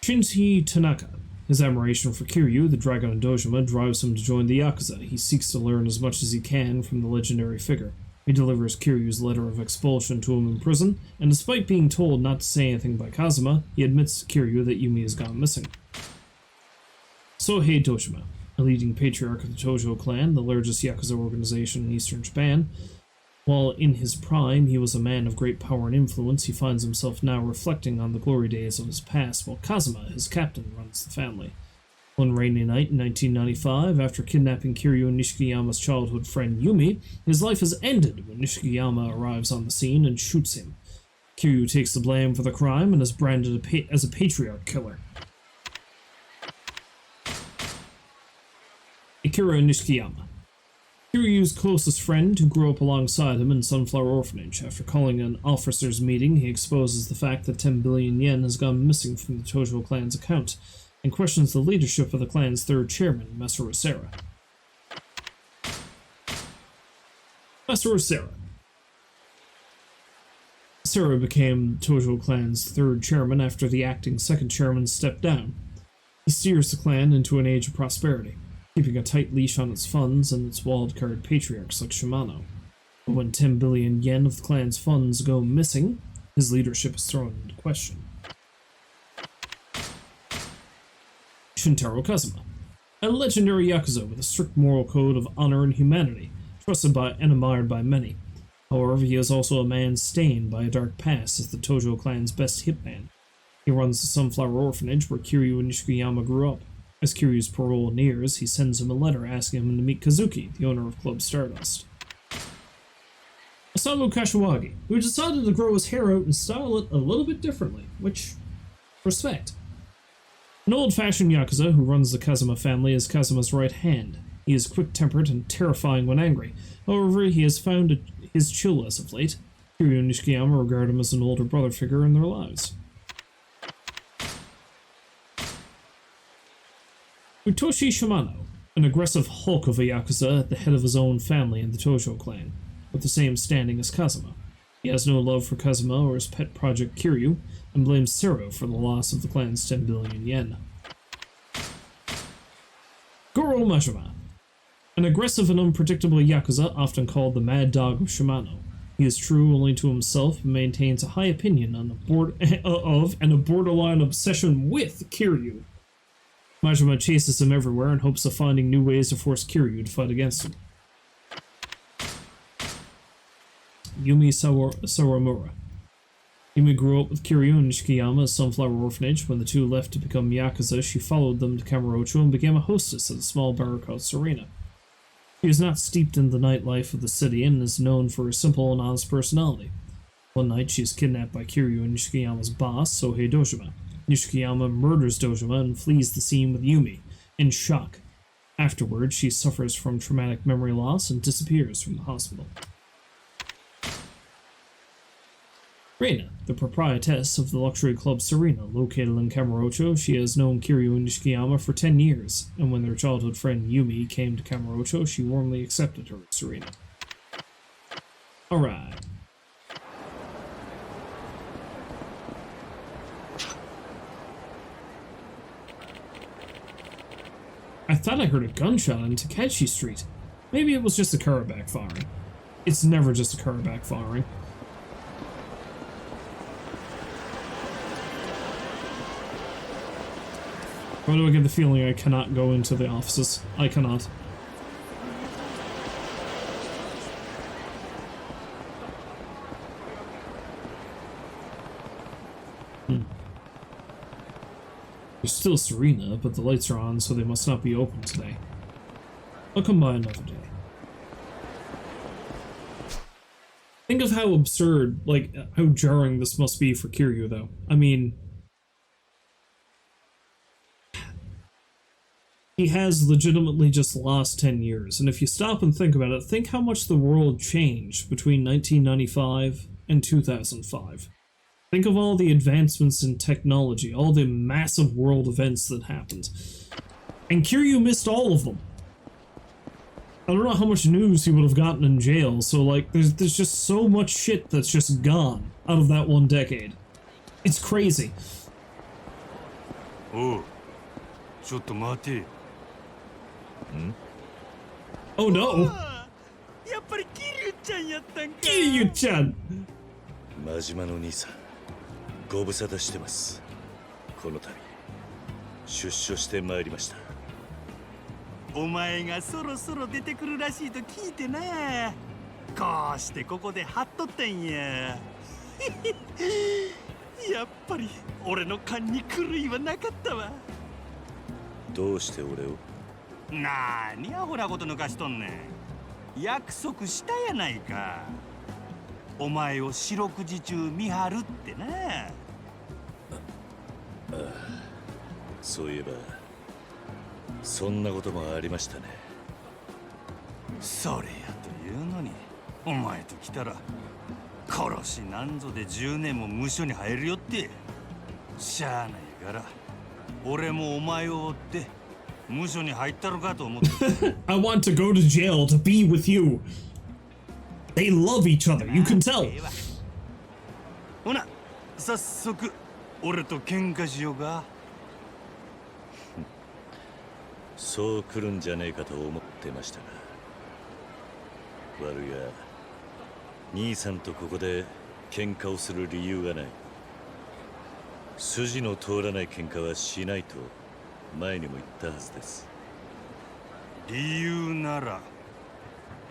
Shinji Tanaka. His admiration for Kiryu, the Dragon of Dojima, drives him to join the Yakuza. He seeks to learn as much as he can from the legendary figure. He delivers Kiryu's letter of expulsion to him in prison, and despite being told not to say anything by Kazuma, he admits to Kiryu that Yumi has gone missing. Sohei Dojima, a leading patriarch of the Tojo clan, the largest Yakuza organization in eastern Japan. While in his prime he was a man of great power and influence, he finds himself now reflecting on the glory days of his past, while Kazuma, his captain, runs the family. One rainy night in 1995, after kidnapping Kiryu and Nishikiyama's childhood friend Yumi, his life is ended when Nishikiyama arrives on the scene and shoots him. Kiryu takes the blame for the crime and is branded as a patriarch killer. Akira Nishikiyama. Kiryu's closest friend, who grew up alongside him in Sunflower Orphanage. After calling an officers' meeting, he exposes the fact that 10 billion yen has gone missing from the Tojo clan's account, and questions the leadership of the clan's third chairman, Masaru Sera. Masaru Sera. Sera became Tojo clan's third chairman after the acting second chairman stepped down. He steers the clan into an age of prosperity, keeping a tight leash on its funds and its wild-card patriarchs like Shimano. But when 10 billion yen of the clan's funds go missing, his leadership is thrown into question. Shintaro Kazuma, a legendary Yakuza with a strict moral code of honor and humanity, trusted by and admired by many. However, he is also a man stained by a dark past as the Tojo clan's best hitman. He runs the Sunflower Orphanage where Kiryu and Nishikiyama grew up. As Kiryu's parole nears, he sends him a letter asking him to meet Kazuki, the owner of Club Stardust. Osamu Kashiwagi, who decided to grow his hair out and style it a little bit differently, which, respect. An old-fashioned Yakuza who runs the Kazuma family is Kazuma's right hand. He is quick-tempered and terrifying when angry. However, he has found his chill as of late. Kiryu and Nishikiyama regard him as an older brother figure in their lives. Utoshi Shimano, an aggressive hulk of a Yakuza at the head of his own family in the Tojo clan, with the same standing as Kazuma. He has no love for Kazuma or his pet project Kiryu, and blames Sero for the loss of the clan's 10 billion yen. Goro Majima, an aggressive and unpredictable Yakuza often called the Mad Dog of Shimano. He is true only to himself and maintains a high opinion on and a borderline obsession with Kiryu. Majima chases him everywhere in hopes of finding new ways to force Kiryu to fight against him. Yumi Sawamura. Yumi grew up with Kiryu and Nishikiyama at Sunflower Orphanage. When the two left to become Yakuza, she followed them to Kamurocho and became a hostess at a small bar called Serena. She is not steeped in the nightlife of the city and is known for her simple and honest personality. One night, she is kidnapped by Kiryu and Nishikiyama's boss, Sohei Dojima. Nishikiyama murders Dojima and flees the scene with Yumi, in shock. Afterwards, she suffers from traumatic memory loss and disappears from the hospital. Reina, the proprietress of the luxury club Serena, located in Kamurocho, she has known Kiryu and Nishikiyama for 10 years, and when their childhood friend Yumi came to Kamurocho, she warmly accepted her as Serena. Alright. I thought I heard a gunshot on Takeshi Street. Maybe it was just a car backfiring. It's never just a car backfiring. Why do I get the feeling I cannot go into the offices? I cannot. There's still Serena, but the lights are on, so they must not be open today. I'll come by another day. Think of how absurd, like, how jarring this must be for Kiryu, though. I mean, he has legitimately just lost 10 years, and if you stop and think about it, think how much the world changed between 1995 and 2005. Think of all the advancements in technology, all the massive world events that happened. And Kiryu missed all of them. I don't know how much news he would have gotten in jail, so like, there's just so much shit that's just gone out of that one decade. It's crazy. Oh, ちょっと待て。Oh no! やっぱりキリュウちゃんやったんか。キリュウちゃん。真島の兄さん、ご無沙汰してます。この度出所してまいりました。お前がそろそろ出てくるらしいと聞いてな。こうしてここで張っとったんや。やっぱり俺の勘に狂いはなかったわ。どうして俺を？なーにアホなこと抜かしとんねん。約束したやないか。お前を四六時中見張るってな。そういえばそんなこともありましたね。それやというのに、お前と来たら殺しなんぞで10年も無所に入るよって。しゃあないから俺もお前を追って無所に入ったのかと思って。I want to go to jail to be with you. They love each other, you can tell. ほな、早速俺と喧嘩しようか。そう来るんじゃねえかと思ってましたが、悪いが兄さんとここで喧嘩をする理由がない。筋の通らない喧嘩はしないと前にも言ったはずです。理由なら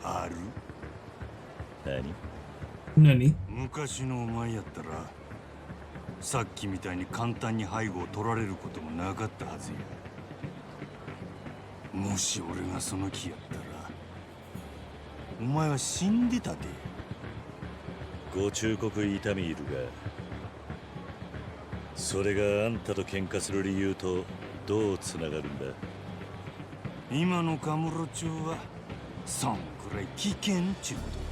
ある？何？昔のお前やったらさっきみたいに簡単に背後を取られることもなかったはずや。もし俺がその気やったらお前は死んでたで。ご忠告痛みいるが、それがあんたと喧嘩する理由とどうつながるんだ？今のカムロ町はそんくらい危険ちゅうこと。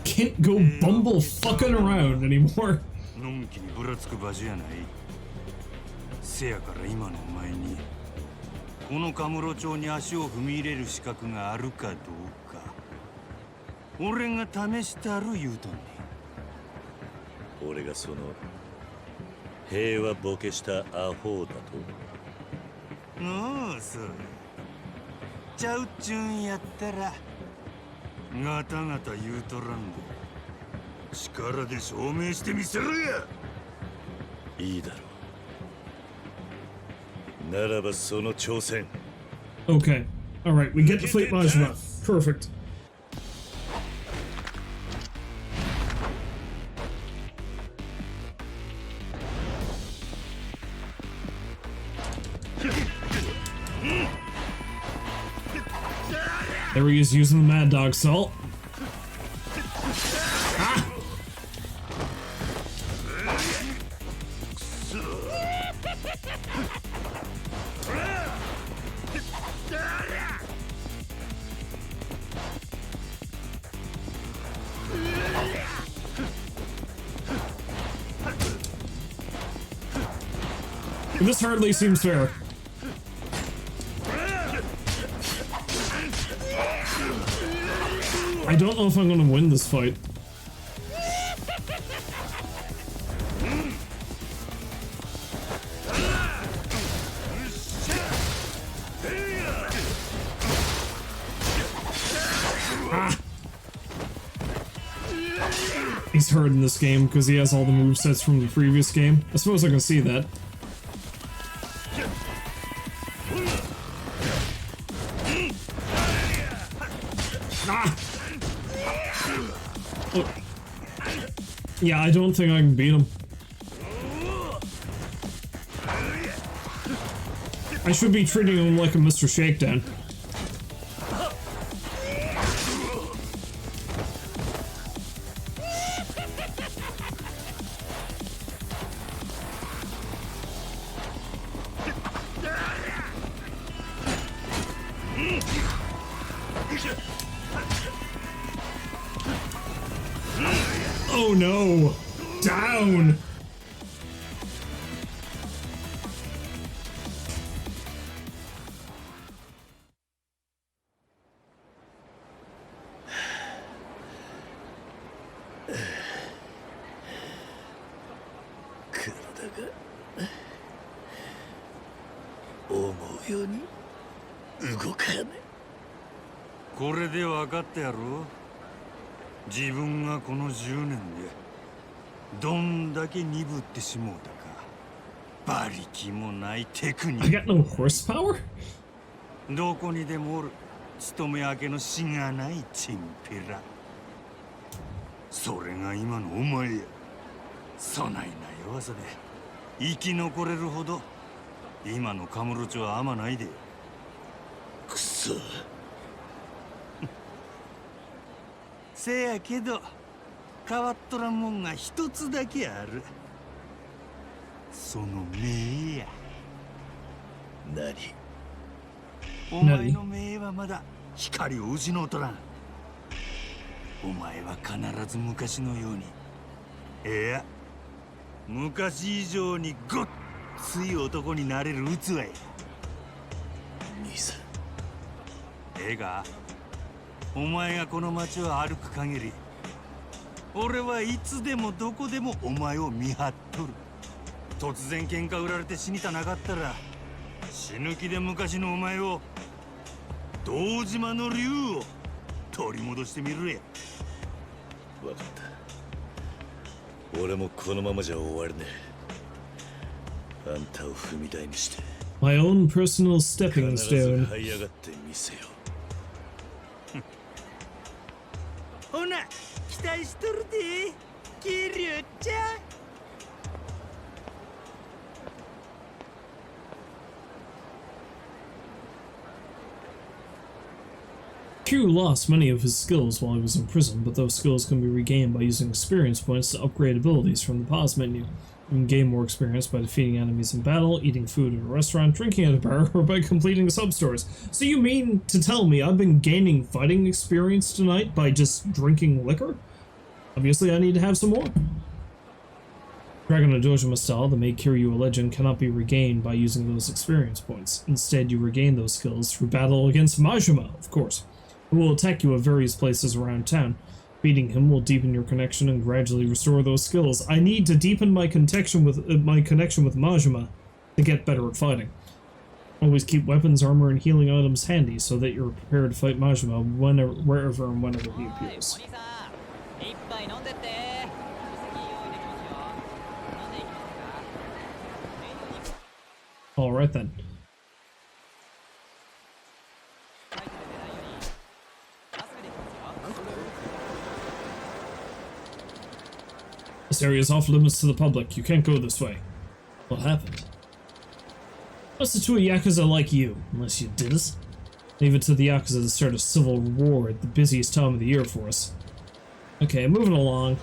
Can't go bumble fucking around anymore. のんきにぶらつく場所やない。せやから今のお前にこのカムロ町に足を踏み入れる資格があるかどうか俺が試したる言うとんねん。俺がその平和ボケしたアホだと？おう、そうちゃうっちゅうんやったらガタガタ言うとらんで力で証明してみせるや。いいだろう。ならばその挑戦。 Okay. Alright, we get the fleet Majima. Perfect. There he is using the Mad Dog Salt. Ah! This hardly seems fair. I don't know if I'm gonna win this fight. Ah. He's hurt in this game because he has all the movesets from the previous game. I suppose I can see that. Oh. Yeah, I don't think I can beat him. I should be treating him like a Mr. Shakedown. Oh no! Down!これで分かったやろ。自分がこの10年でどんだけ鈍ってしもうたか。馬力もないテクニック。I got no horsepower? どこにでもおる勤め明けのしがないチンピラ。それが今のお前や。そないな弱さで生き残れるほど今のカムロ町は甘ないで。くそ。せやけど変わっとらんもんが一つだけある。その目や。何？お前の目はまだ光を失うとらん。お前は必ず昔のように、いや昔以上にごっつい男になれる器や。兄さん。ええか、お前がこの街を歩く限り俺はいつでもどこでもお前を見張っとる。突然喧嘩売られて死にたなかったら死ぬ気で昔のお前を堂島の竜を取り戻してみるや。分かった。俺もこのままじゃ終われねえ。あんたを踏み台にして My own personal stepping 必ず stone. 這い上がってみせよ。ほな期待しとるで桐生ちゃん。Kiryu lost many of his skills while he was in prison, but those skills can be regained by using experience points to upgrade abilities from the pause menu. You can gain more experience by defeating enemies in battle, eating food at a restaurant, drinking at a bar, or by completing sub-stores. So you mean to tell me I've been gaining fighting experience tonight by just drinking liquor? Obviously I need to have some more. Dragon of Dojima style that made Kiryu a legend cannot be regained by using those experience points. Instead, you regain those skills through battle against Majima, of course, who will attack you at various places around town. Beating him will deepen your connection and gradually restore those skills. I need to deepen my connection with Majima to get better at fighting. Always keep weapons, armor, and healing items handy so that you're prepared to fight Majima wherever and whenever he appears. Alright then. This area is off limits to the public. You can't go this way. What happened? What's it to a Yakuza like you, unless you did it? Leave it to the Yakuza to start a civil war at the busiest time of the year for us. Okay, moving along.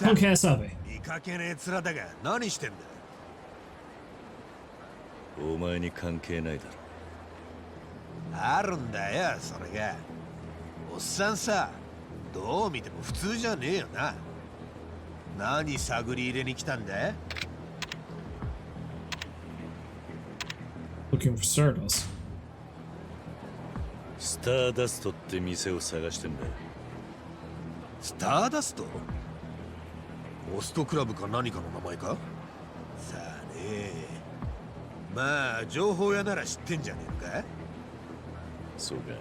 Okay, Asabe. かけねえ面だが何してんだ。お前に関係ないだろ。あるんだよそれが。おっさんさ、どう見ても普通じゃねえよな。何探り入れに来たんだ。 Looking for Stardust. スターダストって店を探してんだ。スターダスト？ホストクラブか何かの名前か？さあね。まあ情報屋なら知ってんじゃねえのか？そうか。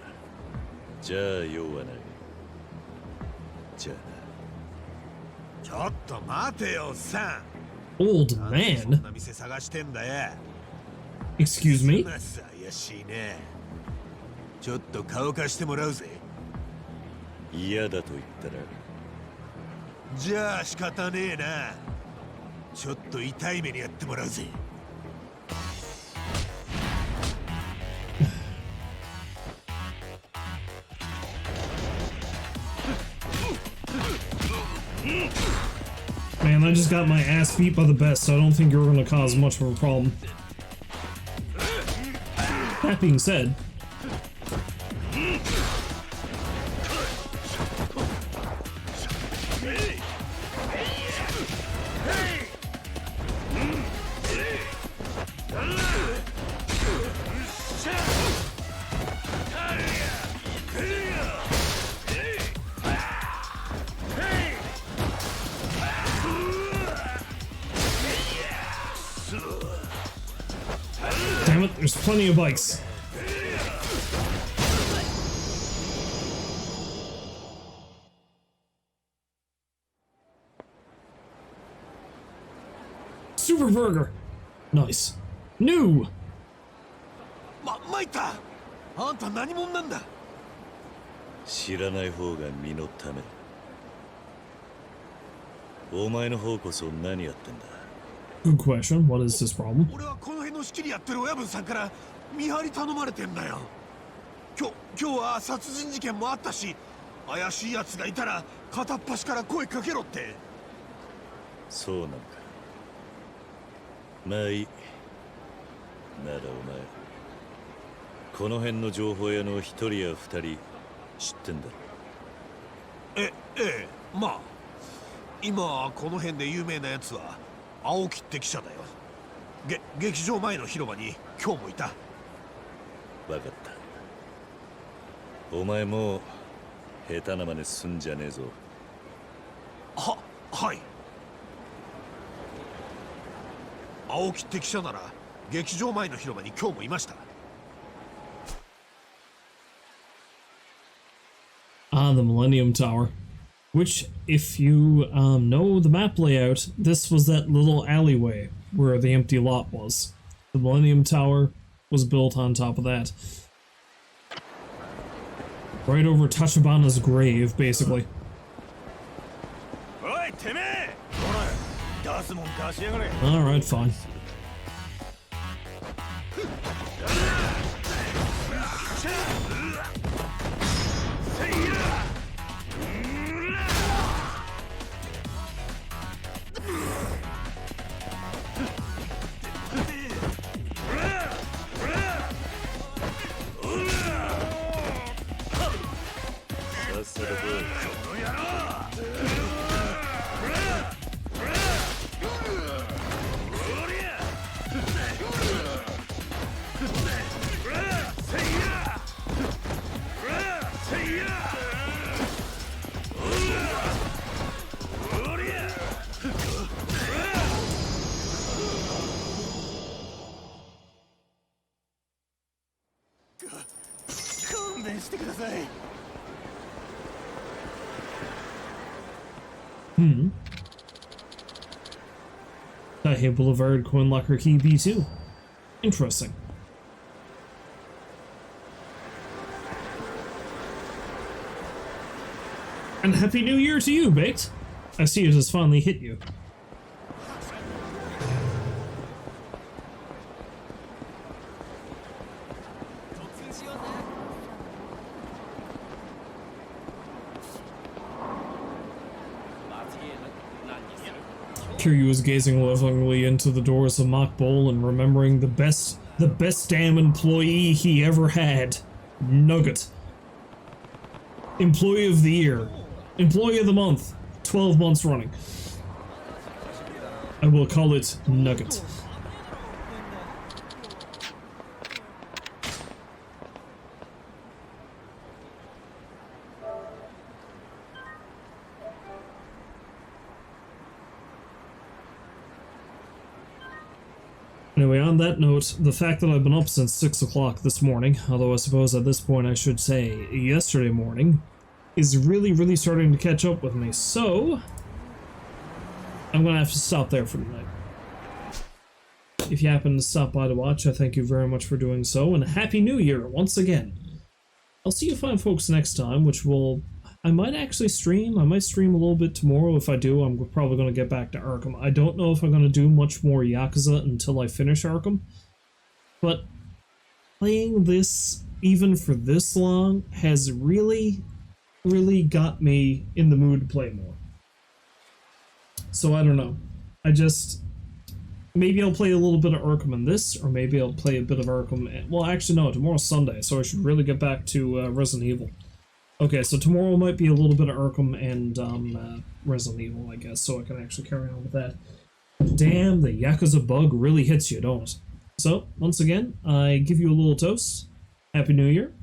じゃあ用はない。じゃあな。ちょっと待てよさん。 Old そん man? な店探してんだよ。 Excuse me? 怪しいね。ちょっと顔貸してもらうぜ。嫌だと言ったらじゃあ仕方ねえな。ちょっと痛い目にやってもらうぜ。Man, I just got my ass beat by the best, so I don't think you're gonna cause much of a problem. That being said, damn it, there's plenty of bikes. Super burger. Nice. New. 参った。あんた何者なんだ。知らない方が身のためだ。お前の方こそ何やってんだ。 Good question. What is this problem? 俺はこの辺の仕切りやってる親分さんから見張り頼まれてんだよ。今日は殺人事件もあったし、怪しい奴がいたら片っ端から声かけろって。そうなのか。まあいい。ならお前この辺の情報屋の一人や二人知ってんだろ。ええ、まあ今この辺で有名なやつは青木って記者だよ。劇場前の広場に今日もいた。分かった。お前もう下手な真似すんじゃねえぞ。はい。青木って記者なら劇場前の広場に今日もいました。Ah, the Millennium Tower. Which, if you know the map layout, this was that little alleyway where the empty lot was. The Millennium Tower was built on top of that. Right over Tachibana's grave, basically. Alright, fine. Taihei Boulevard, Coin Locker Key B2. Interesting. And Happy New Year to you, Baked! I see it has finally hit you. Kiryu is gazing lovingly into the doors of Mock Bowl and remembering the best damn employee he ever had. Nugget. Employee of the year. Employee of the month. 12 months running. I will call it Nugget. Anyway, on that note, the fact that I've been up since 6 o'clock this morning, although I suppose at this point I should say yesterday morning, is really starting to catch up with me. So, I'm gonna have to stop there for tonight. If you happen to stop by to watch, I thank you very much for doing so, and Happy New Year once again. I'll see you fine folks next time, which will... I might actually stream. I might stream a little bit tomorrow. If I do, I'm probably going to get back to Arkham. I don't know if I'm going to do much more Yakuza until I finish Arkham, but playing this, even for this long, has really, really got me in the mood to play more. So I don't know. Maybe I'll play a little bit of Arkham in this, or maybe I'll play a bit of Arkham... Well, actually, no, tomorrow's Sunday, so I should really get back to Resident Evil. Okay, so tomorrow might be a little bit of Arkham and Resident Evil, I guess, so I can actually carry on with that. Damn, the Yakuza bug really hits you, don't it? So, once again, I give you a little toast. Happy New Year.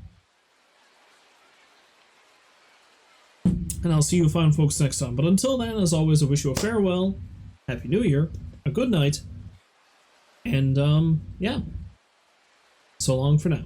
And I'll see you fine folks next time. But until then, as always, I wish you a farewell, Happy New Year, a good night, and, yeah. So long for now.